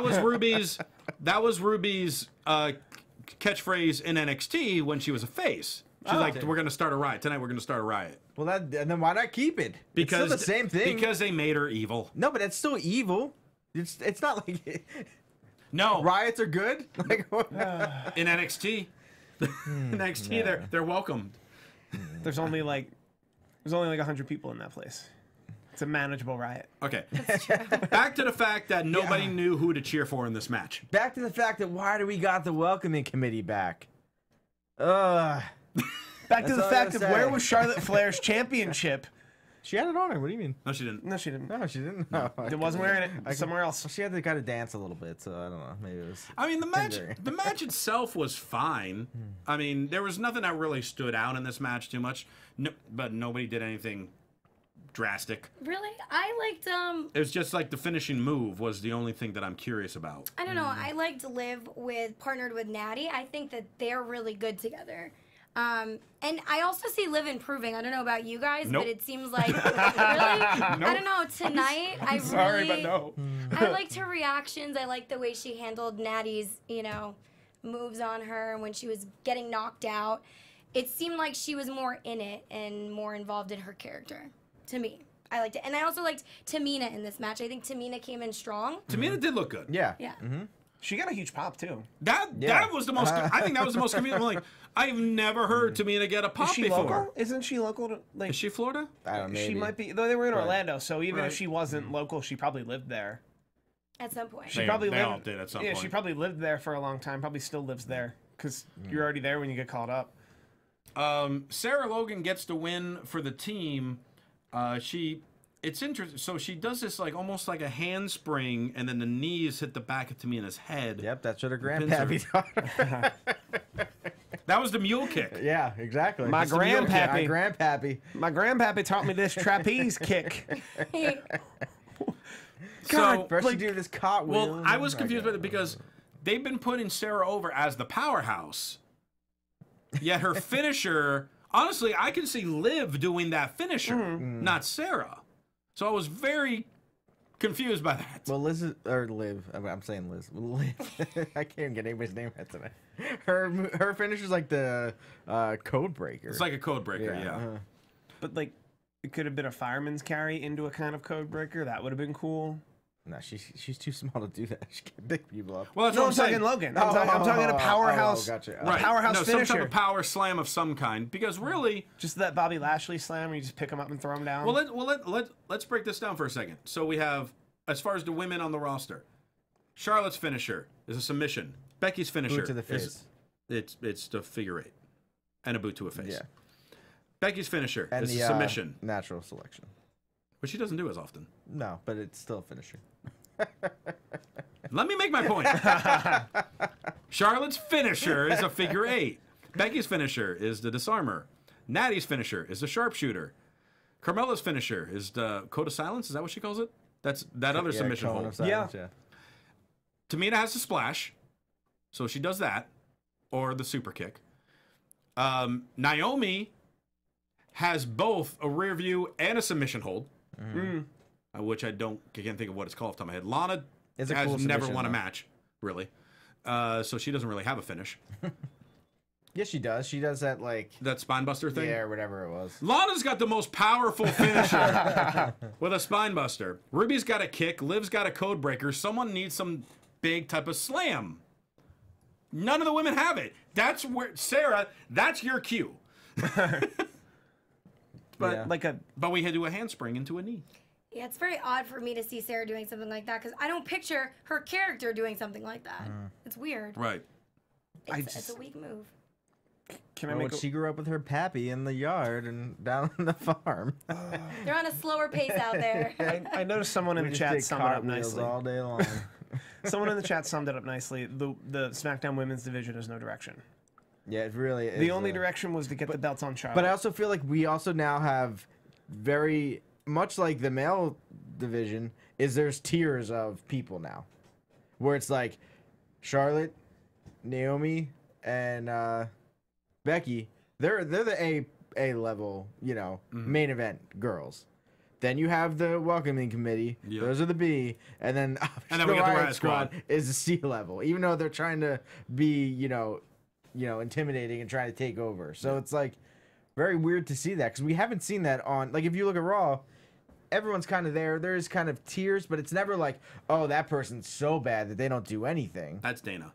was Ruby's. That was Ruby's catchphrase in NXT when she was a face. She's like, "We're gonna start a riot tonight. We're gonna start a riot." Well, and then why not keep it? Because it's still the same thing. Because they made her evil. No, but it's still evil. It's not like No, riots are good. Like, in NXT, NXT, they're welcomed. There's only like 100 people in that place. It's a manageable riot. Okay, back to the fact that nobody knew who to cheer for in this match. back to the fact that why do we got the welcoming committee back? Back to That's the all I fact gotta of where say. was Charlotte Flair's championship? She had it on her. What do you mean? No, she didn't. No, she didn't. No, she didn't. No, It wasn't wearing it. Somewhere else. She had to kind of dance a little bit, so I don't know. Maybe it was. I mean, the match. Tender. The match itself was fine. I mean, there was nothing that really stood out in this match too much. No, but nobody did anything drastic. Really? I liked It was just like the finishing move was the only thing that I'm curious about. I don't know. I liked Liv partnered with Natty. I think that they're really good together. And I also see Liv improving. I don't know about you guys, Nope. but it seems like really. I don't know. Tonight, I Sorry, really. but no. I liked her reactions. I liked the way she handled Natty's, moves on her when she was getting knocked out. It seemed like she was more in it and more involved in her character. To me, I liked it, and I also liked Tamina in this match. I think Tamina came in strong. Tamina did look good. Yeah. Yeah. She got a huge pop too. That was the most. I think that was the most convenient. Like, I've never heard Tamina get a pop Is she before. local? Isn't she local to like? Is she Florida? I don't know. She Maybe. might be. Though they were in Orlando, so even if Right. she wasn't local, she probably lived there. At some point. She probably they lived. all did at some yeah, point. she probably lived there for a long time. Probably still lives there because you're already there when you get called up. Sarah Logan gets the win for the team. It's interesting. So she does this like almost like a handspring, and then the knees hit the back of Tamina's head. Yep, that's what her Pins grandpappy taught. That was the mule kick. Yeah, exactly. My It's the mule kick. My grandpappy. grandpappy. My grandpappy taught me this trapeze kick. So, First like- you do this cartwheel. well, I was confused with it because they've been putting Sarah over as the powerhouse, yet her finisher honestly, I can see Liv doing that finisher, not Sarah. So I was very confused by that. Well, Liv. I'm saying Liz. Liv. I can't even get anybody's name right today. Her finisher's like the code breaker. It's like a code breaker, yeah. But like, it could have been a fireman's carry into a kind of code breaker. That would have been cool. No, she's too small to do that. She can't pick people up. Well, that's No, what I'm talking saying. Logan. I'm talking a powerhouse. Gotcha. Right. Powerhouse no, some finisher. type of power slam of some kind. Because really, Just that Bobby Lashley slam where you just pick him up and throw him down. let's break this down for a second. So we have, as far as the women on the roster, Charlotte's finisher is a submission. Becky's finisher Boot to the face. It's the figure 8 and a boot to a face. Yeah. Becky's finisher And is the a submission, natural selection. which she doesn't do as often. No, but it's still a finisher. Let me make my point. Charlotte's finisher is a figure 8. Becky's finisher is the disarmer. Natty's finisher is the sharpshooter. Carmella's finisher is the code of silence. Is that what she calls it? That's that other submission cone hold. of silence, yeah. Tamina has the splash, so she does that, or the super kick. Naomi has both a rear view and a submission hold, which I can't think of what it's called off the top of my head. Lana It's a has cool never submission, won a though. match, really, so she doesn't really have a finish. Yes, she does. She does that like That spinebuster thing. or whatever it was. Lana's got the most powerful finisher with a spinebuster. Ruby's got a kick. Liv's got a code breaker. Someone needs some big type of slam. None of the women have it. That's where Sarah. That's your cue. but But we had to do a handspring into a knee. Yeah, it's very odd for me to see Sarah doing something like that because I don't picture her character doing something like that. It's weird. Right. It's a weak move. can I Well, make she grew up with her pappy in the yard and down on the farm. They're on a slower pace out there. I noticed someone in We the just chat did summed it up cartwheels nicely. all day long. Someone in the chat summed it up nicely. The SmackDown Women's Division has no direction. Yeah, it really is. The only direction was to get the belts on Charlotte. But I also feel like we also now have very much like the male division there's tiers of people now, where it's like Charlotte, Naomi, and Becky. They're the A level, main event girls. Then you have the welcoming committee. Yep. Those are the B, and then And then we got the Riot Squad. is the C level. Even though they're trying to be, intimidating and trying to take over. So it's like very weird to see that because we haven't seen that on like if you look at Raw, everyone's kind of there. There's kind of tiers, but it's never like, oh, that person's so bad that they don't do anything. That's Dana.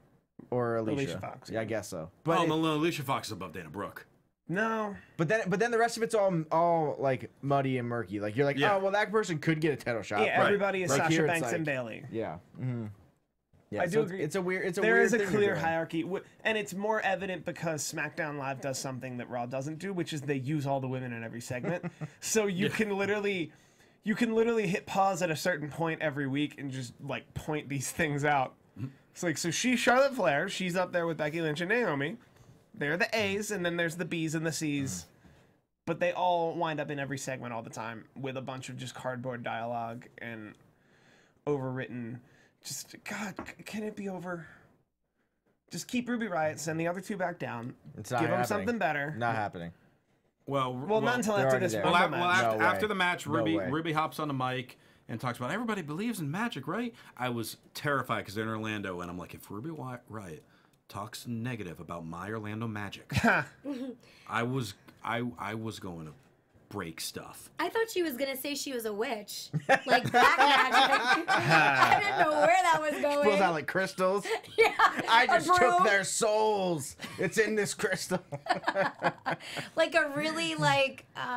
Or Alicia. Alicia Fox. Yeah, I guess so. But Alicia Fox is above Dana Brooke. no. But then the rest of it's all like muddy and murky. Like you're like, Yeah. oh well, that person could get a title shot. Yeah, but everybody is like Sasha here it's Banks like- and Bailey. Yeah. Mm-hmm. Yeah, I so do it's- agree. It's a weird. There is a thing clear to do. hierarchy, and it's more evident because SmackDown Live does something that Raw doesn't do, which is they use all the women in every segment. So you can literally hit pause at a certain point every week and just like point these things out. It's like so she's Charlotte Flair, she's up there with Becky Lynch and Naomi. They're the A's, and then there's the B's and the C's. But they all wind up in every segment all the time with a bunch of just cardboard dialogue and overwritten. Just, God, can it be over? Just keep Ruby Riott, send the other two back down. It's not Give them happening. something better. Not happening. Well, Not until they're after already this there. Rumble Well, match. after, No after way. the match, No Ruby way. Ruby hops on the mic and talks about everybody believes in magic, right? I was terrified because they're in Orlando, and I'm like, if Ruby Riott talks negative about my Orlando Magic, I was going to break stuff. I thought she was gonna say she was a witch, like black magic. I didn't know where that was going. Pulls out like crystals. Yeah, I a just took broom. their souls. It's in this crystal. Like a really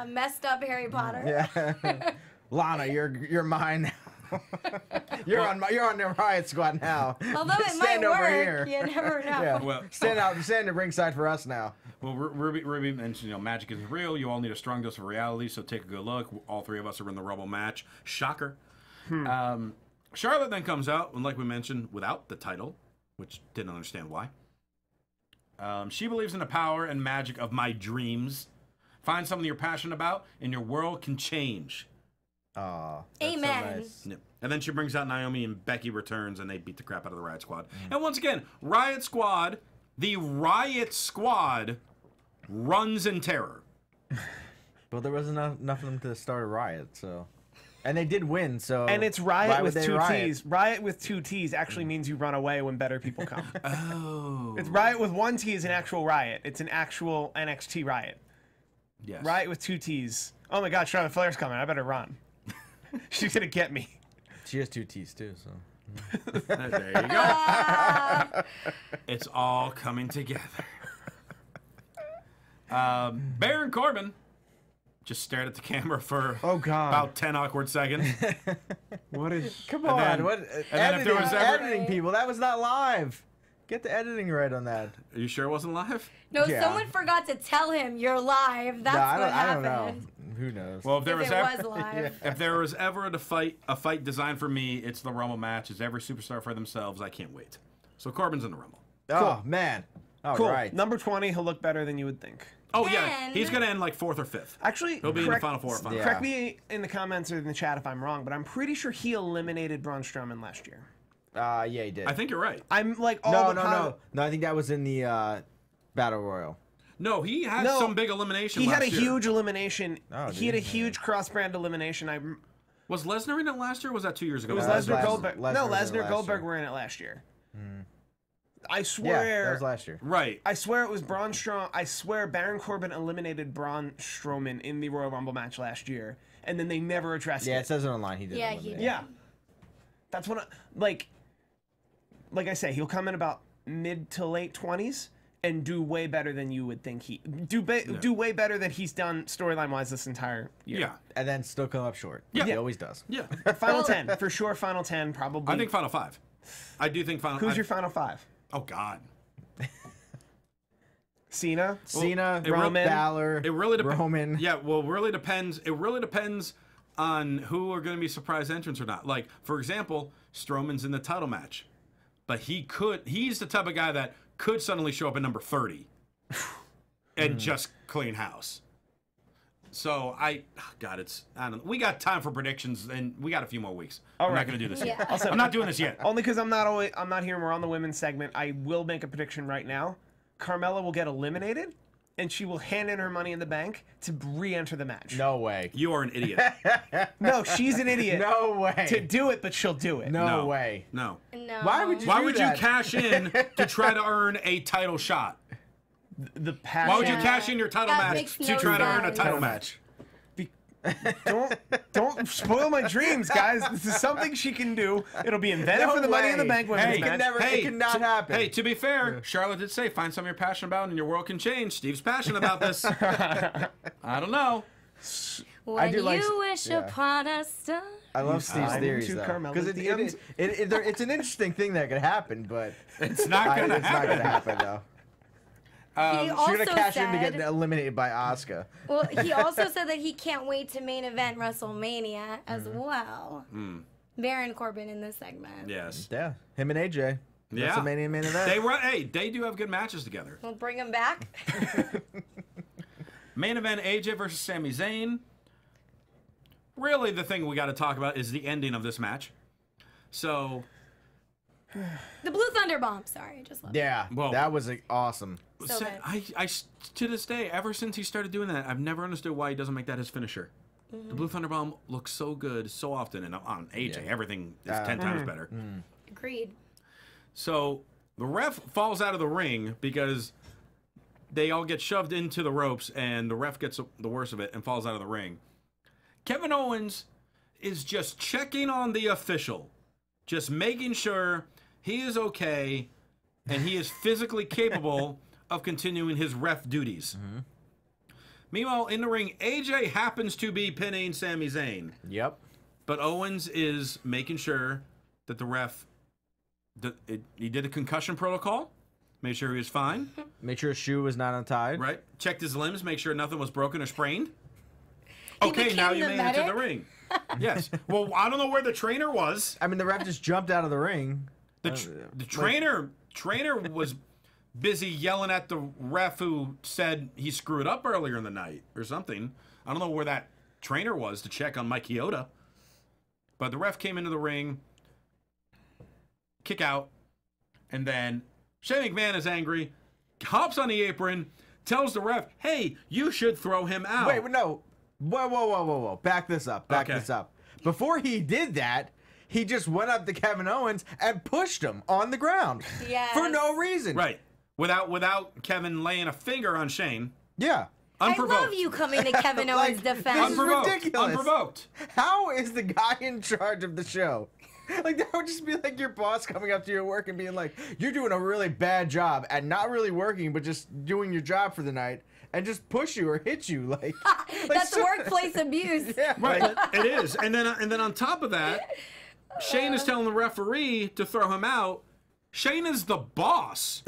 messed up Harry Potter. Yeah. Lana, you're mine now. you're on the Riot Squad now. Although it Stand might over work, here. you never know. Yeah. Well- stand at ringside for us now. Well, Ruby mentioned, magic is real. You all need a strong dose of reality, so take a good look. All three of us are in the Rumble match. Shocker. Charlotte then comes out, and like we mentioned, without the title, which didn't understand why. She believes in the power and magic of my dreams. Find something you're passionate about, and your world can change. Aw. Amen. Yeah. And then she brings out Naomi, and Becky returns, and they beat the crap out of the Riot Squad. And once again, Riot Squad, the Riot Squad runs in terror. Well, there wasn't enough of them to start a riot, so. And they did win, so. And it's why riot would with they two riot? T's. Riot with two T's actually means you run away when better people come. Oh. It's riot with one T is an actual riot. It's an actual NXT riot. Yes. Riot with two T's. Oh my God, Charlotte Flair's coming. I better run. She's gonna get me. She has 2 T's too, so. There you go. It's all coming together. Baron Corbin just stared at the camera for Oh, God. about 10 awkward seconds. What is? Come And on, then- what? and then if there was ever- editing people, that was not live. Get the editing right on that. Are you sure it wasn't live? No, Yeah. someone forgot to tell him you're live. That's No, what I happened. don't know. Who knows? Well, if there If was it ever, was live. if there was ever a fight designed for me, it's the Rumble match. It's every superstar for themselves. I can't wait. So Corbin's in the Rumble. Oh man. All Cool. right. Number 20, he'll look better than you would think. Oh yeah, And- he's gonna end like 4th or 5th. Actually, He'll be in the final 4 or 5. Yeah. Correct me in the comments or in the chat if I'm wrong, but I'm pretty sure he eliminated Braun Strowman last year. Yeah, he did. I think you're right. I'm like all No, the no, no. No, I think that was in the Battle Royal. No, he had No, some big elimination. He had a last year. huge elimination. Oh, he had a dude. huge cross-brand elimination. Was Lesnar in it last year? Or was that 2 years ago? It was that was Lesnar last- Goldberg. Lesnar No, was in it Lesnar last Goldberg year. were in it last year. I Yeah, swear. that was last year. Right. I swear it was Braun Strowman. I swear Baron Corbin eliminated Braun Strowman in the Royal Rumble match last year, and then they never addressed Yeah, it. it says it online. He did. Yeah, eliminate. he did. Yeah, that's what. Like I say, he'll come in about mid to late 20s and do way better than you would think he do. Do way better than he's done storyline wise this entire year. Yeah. And then still come up short. Yeah. He always does. Yeah. Final 10 for sure. Final 10 probably. I think final 5. I do think final. Who's your final 5? Oh God. Cena. Cena, it re- Roman. Balor, It really depends. Roman. Yeah. Well, it really depends. It really depends on who are going to be surprise entrants or not. Like for example, Strowman's in the title match, but he's the type of guy that could suddenly show up at number 30 and just clean house. So I don't know. We got time for predictions, and we got a few more weeks. I'm right. not going to do this yet. Yeah. I'm not doing this yet. Only because I'm not here and we're on the women's segment. I will make a prediction right now. Carmella will get eliminated, and she will hand in her money in the bank to re-enter the match. No way. You are an idiot. No, she's an idiot. No way. To do it, but she'll do it. No way. No. No. Why would you? Why do would that? you cash in to try to earn a title shot? The passion. Why would you Yeah. cash in your title That match makes to no try to earn a sense. title match? Don't spoil my dreams, guys. This is something she can do. It'll be invented No for the Money in the way. Bank women's Hey, It match. can never. It cannot happen. Hey, to be fair, Charlotte did say, find something you're passionate about and your world can change. Steve's passionate about this. I don't know. When do you like- wish yeah. upon a star. I love Steve's slide theories into though, Carmella's because DMs. it's an interesting thing that could happen, but It's not going to it's not happen. gonna happen though. He She's also gonna cash in to said, get eliminated by Asuka. well, he also said that he can't wait to main event WrestleMania as Mm-hmm. well. Baron Corbin in this segment. Yes. Yeah, him and AJ. Yeah. WrestleMania main event. They do have good matches together. We'll bring him back. Main event, AJ versus Sami Zayn. Really, the thing we got to talk about is the ending of this match. So, The Blue Thunder Bomb. Sorry, I just love it. Yeah, Well- that was awesome. So good. I to this day, ever since he started doing that, I've never understood why he doesn't make that his finisher. The Blue Thunder Bomb looks so good so often, and on AJ, everything is 10 times better. Agreed. So the ref falls out of the ring because they all get shoved into the ropes, and the ref gets the worst of it and falls out of the ring. Kevin Owens is just checking on the official, just making sure he is okay and he is physically capable of continuing his ref duties. Meanwhile, in the ring, AJ happens to be pinning Sami Zayn, Yep. but Owens is making sure that the ref, he did a concussion protocol, made sure he was fine, Make sure his shoe was not untied. right? Checked his limbs, make sure nothing was broken or sprained. Okay, now became you the may enter the medic? ring. Yes. Well, I don't know where the trainer was. I mean, the ref just jumped out of the ring. The trainer was busy yelling at the ref who said he screwed up earlier in the night or something. I don't know where that trainer was to check on Mike Chioda. But the ref came into the ring, kick out, and then Shane McMahon is angry, hops on the apron, tells the ref, hey, you should throw him out. Wait, no. Whoa. Back this up. Back this up. Before he did that, he just went up to Kevin Owens and pushed him on the ground. Yes. For no reason. Right. Without Kevin laying a finger on Shane. Yeah. Unprovoked. I love you coming to Kevin Owens' defense. This is ridiculous. Unprovoked. How is the guy in charge of the show? Like, that would just be like your boss coming up to your work and being like, you're doing a really bad job at not really working, but just doing your job for the night, and just push you or hit you. Like That's workplace abuse. Yeah, Right. It is. And then on top of that, Shane is telling the referee to throw him out. Shane is the boss.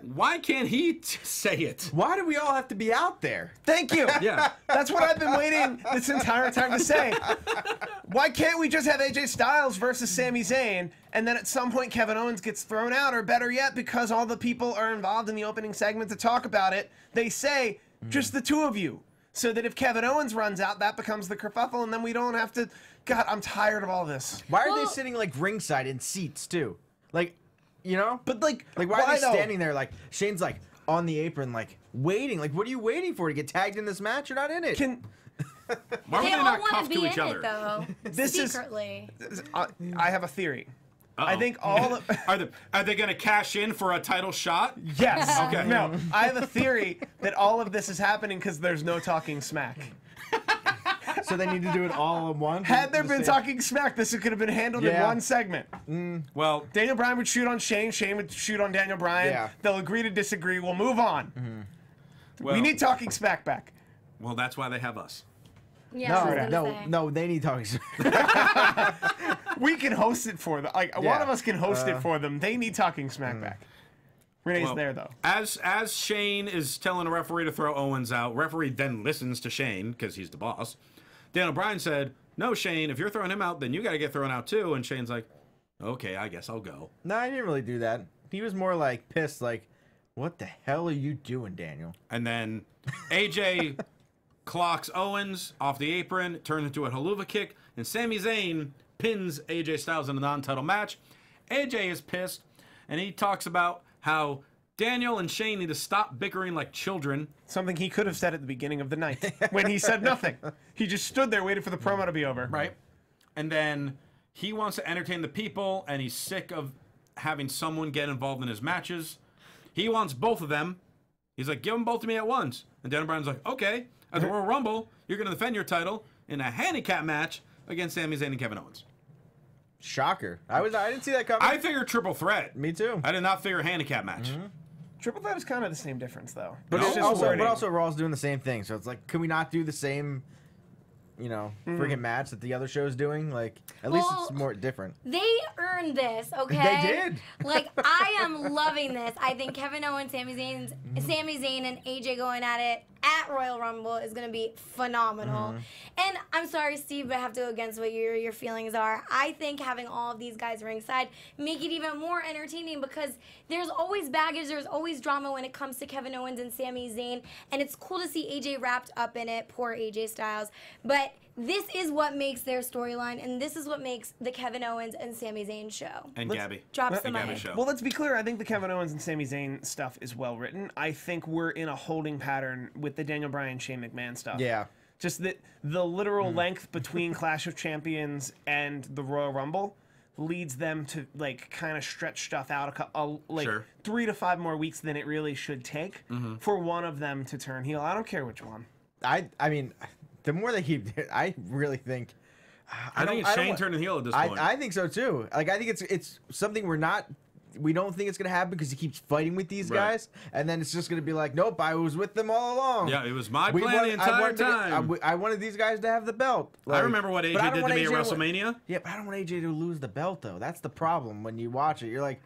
Why can't he say it? Why do we all have to be out there? Thank you. Yeah. That's what I've been waiting this entire time to say. Why can't we just have AJ Styles versus Sami Zayn, and then at some point Kevin Owens gets thrown out, or better yet, because all the people are involved in the opening segment to talk about it, they say, just the two of you. So that if Kevin Owens runs out, that becomes the kerfuffle, and then we don't have to... God, I'm tired of all this. Why are they sitting like ringside in seats too? Like, you know? But like why are they though? standing there like Shane's like on the apron like waiting? Like, what are you waiting for to get tagged in this match? You're not in it. Why were They they all not want to cuffed be to in each other? it, though. This is- Secretly. I have a theory. Uh-oh. I think all of... Are they going to cash in for a title shot? Yes. Okay. No, I have a theory that all of this is happening because there's no talking smack. So they need to do it all at once. Had there been talking smack, this could have been handled in Yeah. one segment. Well, Daniel Bryan would shoot on Shane. Shane would shoot on Daniel Bryan. Yeah. They'll agree to disagree. We'll move on. well, We need talking smack back. well, that's why they have us. Yeah, I was gonna No, say. no, they need talking smack. We can host it for them. Like one Yeah. of us can host it for them. They need talking smack back. Renee's Well, there though. As Shane is telling a referee to throw Owens out, referee then listens to Shane because he's the boss. Daniel Bryan said, "No, Shane, if you're throwing him out, then you got to get thrown out too." And Shane's like, "Okay, I guess I'll go." No, I didn't really do that. He was more like pissed, like, what the hell are you doing, Daniel? And then AJ clocks Owens off the apron, turns into a haluva kick, and Sami Zayn pins AJ Styles in a non-title match. AJ is pissed, and he talks about how Daniel and Shane need to stop bickering like children. Something he could have said at the beginning of the night when he said nothing. He just stood there waiting for the promo to be over. Right. And then he wants to entertain the people, and he's sick of having someone get involved in his matches. He wants both of them. He's like, give them both to me at once. And Daniel Bryan's like, okay, at the Royal Rumble, you're going to defend your title in a handicap match against Sami Zayn and Kevin Owens. Shocker. I didn't see that coming. I figured triple threat. Me too. I did not figure handicap match. Triple threat is kind of the same difference though. But No. it's just also, wording. but also Raw's doing the same thing. So it's like, can we not do the same, friggin' match that the other show's doing? Like, at least it's Well, more different. They earned this, okay? They did. Like, I am loving this. I think Kevin Owens, Sami Zayn, and AJ going at it at Royal Rumble is going to be phenomenal. And I'm sorry, Steve, but I have to go against what your feelings are. I think having all of these guys ringside make it even more entertaining because there's always baggage, there's always drama when it comes to Kevin Owens and Sami Zayn, and it's cool to see AJ wrapped up in it, poor AJ Styles. But this is what makes their storyline, and this is what makes the Kevin Owens and Sami Zayn show. And Gabby. Drops the And Gabby mic. show. Well, let's be clear. I think the Kevin Owens and Sami Zayn stuff is well written. I think we're in a holding pattern with the Daniel Bryan, Shane McMahon stuff. Yeah. Just that the literal length between Clash of Champions and the Royal Rumble leads them to like kind of stretch stuff out Sure. 3 to 5 more weeks than it really should take for one of them to turn heel. I don't care which one. I mean, the more they keep, I really think. I think it's Shane turning heel at this point. I think so too. Like, I think it's something we don't think it's gonna happen because he keeps fighting with these Right. guys, and then it's just gonna be like, nope, I was with them all along. Yeah, it was my plan the entire time. I wanted these guys to have the belt. I remember what but AJ I don't did to want me at AJ WrestleMania. Yeah, but I don't want AJ to lose the belt though. That's the problem when you watch it. You're like,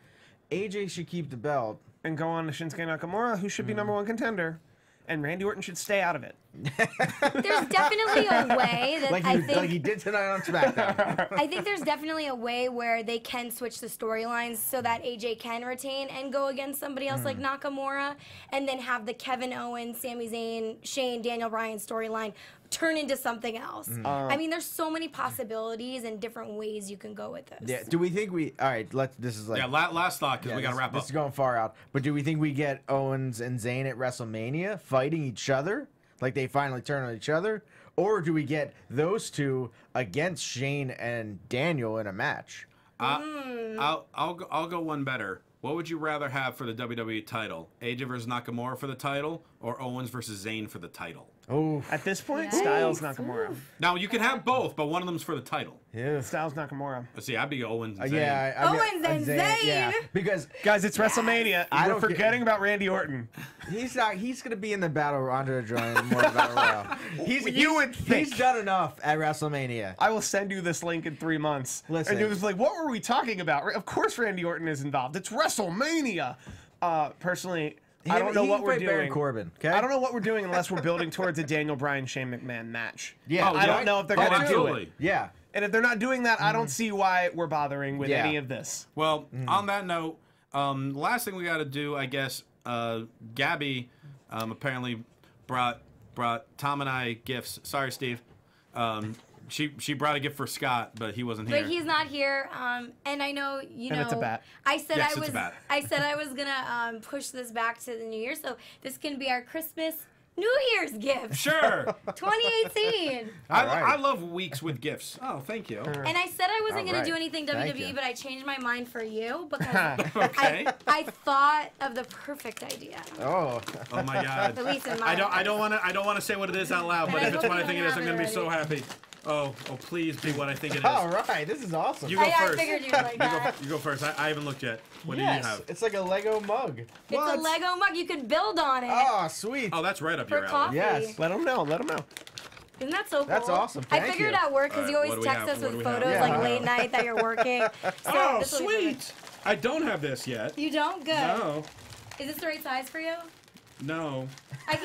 AJ should keep the belt. And go on to Shinsuke Nakamura, who should be number one contender. and Randy Orton should stay out of it. There's definitely a way that like he did tonight on SmackDown. I think there's definitely a way where they can switch the storylines so that AJ can retain and go against somebody else like Nakamura, and then have the Kevin Owens, Sami Zayn, Shane, Daniel Bryan storyline turn into something else. I mean, there's so many possibilities and different ways you can go with this. Yeah. Do we think all right, this is like... Yeah, last thought, because we got to wrap up. This is going far out. But do we think we get Owens and Zayn at WrestleMania fighting each other? Like they finally turn on each other? Or do we get those two against Shane and Daniel in a match? I'll go one better. What would you rather have for the WWE title? AJ versus Nakamura for the title, or Owens versus Zayn for the title? Oh, At this point, Yes. Styles Nakamura. Now, you can have both, but one of them's for the title. yeah. Styles Nakamura. Let's see, I'd be Owens and Zayn. Yeah, Owens and Zayn. Yeah, because Guys, it's WrestleMania. I We're don't forgetting about Randy Orton. he's gonna be in the battle Andre the Giant more Battle Royale. You would think. He's done enough at WrestleMania. I will send you this link in 3 months. Listen. And it was like, what were we talking about? Of course Randy Orton is involved. It's WrestleMania. Personally, I don't know He what can we're fight Baron doing. Corbin, okay? I don't know what we're doing unless we're building towards a Daniel Bryan Shane McMahon match. Yeah. Oh, I don't know if they're going to do absolutely. it. Yeah. And if they're not doing that, I don't see why we're bothering with Yeah. any of this. Well, on that note, last thing we got to do, I guess, Gabby apparently brought Tom and I gifts. Sorry, Steve. She brought a gift for Scott, but he wasn't here. But he's not here, and I know And it's a bat. I said Yes, I it's was. a bat. I said I was gonna push this back to the new year, so this can be our Christmas, New Year's gift, Sure. 2018. I love weeks with gifts. Oh, thank you. And I said I wasn't gonna Alright. do anything Thank WWE, you. but I changed my mind for you because Okay. I thought of the perfect idea. Oh. Oh my God. At least in my I don't want to say what it is out loud, but And I if it's hope what I you think it don't is, I'm have gonna it be so already. happy. Oh, please be what I think it is. All right. This is awesome. You go I first. figured you'd like that. You go first. I haven't looked yet. What yes. do you have? It's like a Lego mug. It's a Lego mug. You could build on it Oh, sweet. Oh, that's right up for your alley. coffee. Yes. Let them know. Let them know. Isn't that so cool? That's awesome. I Thank figured you. at work because you Alright, always what do we text have? us What do with we have? photos Yeah. like late night that you're working. So Oh, this will be perfect. sweet. I don't have this yet. You don't? Good. No. Is this the right size for you? No.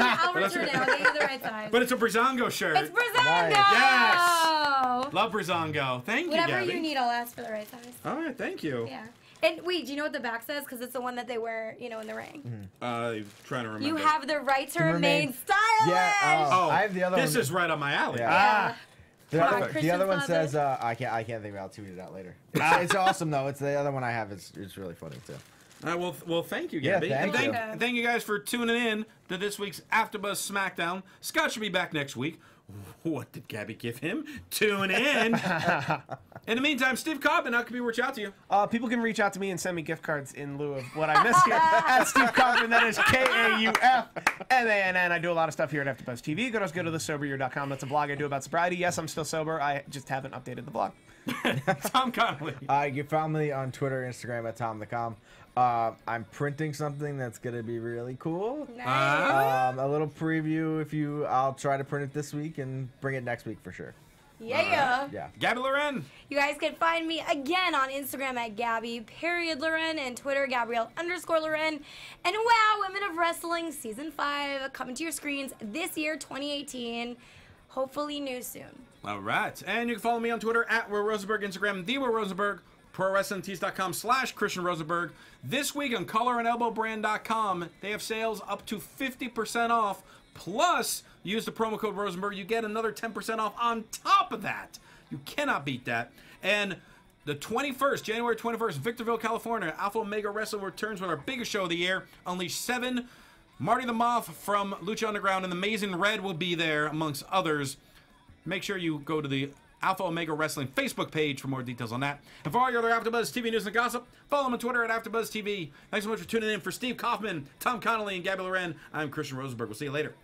I'll return it. I'll get you the right size. But it's a Brizongo shirt. It's Brizongo! Yes! Love Brizongo. Thank you, Whatever Gabby. you need, I'll ask for the right size. All right, thank you. Yeah. And wait, do you know what the back says? Because it's the one that they wear, in the ring. I'm trying to remember. You have the right to remain remain- stylish! Yeah. Oh, I have the other this one. is right up my alley. Yeah. Yeah. The other one Christian's says I can't think about. I'll tweet it out later. It's awesome though. It's the other one I have. It's really funny too. All right, well, thank you, Yeah, Gabby. thank and you. thank you guys for tuning in to this week's AfterBuzz SmackDown. Scott should be back next week. What did Gabby give him? Tune in. In the meantime, Steve Cobbin, how can we reach out to you? People can reach out to me and send me gift cards in lieu of what I missed here. At Steve Kaufman, that is KAUFMANN. I do a lot of stuff here at AfterBuzz TV. You can also go to thesoberyear.com. That's a blog I do about sobriety. Yes, I'm still sober. I just haven't updated the blog. Tom Connolly. You found me on Twitter, Instagram at TomTheCom. I'm printing something that's gonna be really cool. Nice. A little preview. I'll try to print it this week and bring it next week for sure. Yeah. Yeah. Gabby Loren. You guys can find me again on Instagram at Gabby_Loren and Twitter Gabrielle_Loren. And wow, Women of Wrestling Season 5 coming to your screens this year, 2018. Hopefully new soon. All right. And you can follow me on Twitter at Will Rosenberg, Instagram, The Will Rosenberg, ProWrestlingTees.com/Christian Rosenberg. This week on CollarandElbowBrand.com, they have sales up to 50% off. Plus, use the promo code Rosenberg, you get another 10% off on top of that. You cannot beat that. And the 21st, January 21st, Victorville, California, Alpha Omega Wrestling returns with our biggest show of the year, Unleash 7. Marty the Moth from Lucha Underground and the Amazing Red will be there, amongst others. Make sure you go to the Alpha Omega Wrestling Facebook page for more details on that. And for all your other AfterBuzz TV news and gossip, follow them on Twitter at AfterBuzz TV. Thanks so much for tuning in. For Steve Kaufman, Tom Connolly, and Gabby Loren, I'm Christian Rosenberg. We'll see you later.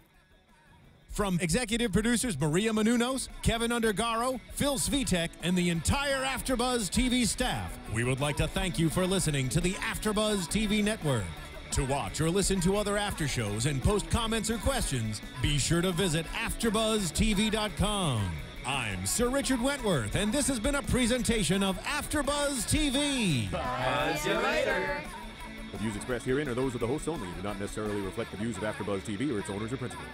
From executive producers Maria Menounos, Kevin Undergaro, Phil Svitek, and the entire AfterBuzz TV staff, we would like to thank you for listening to the AfterBuzz TV network. To watch or listen to other after shows and post comments or questions, be sure to visit AfterBuzzTV.com. I'm Sir Richard Wentworth, and this has been a presentation of AfterBuzz TV. See you later. The views expressed herein are those of the hosts only and do not necessarily reflect the views of AfterBuzz TV or its owners or principals.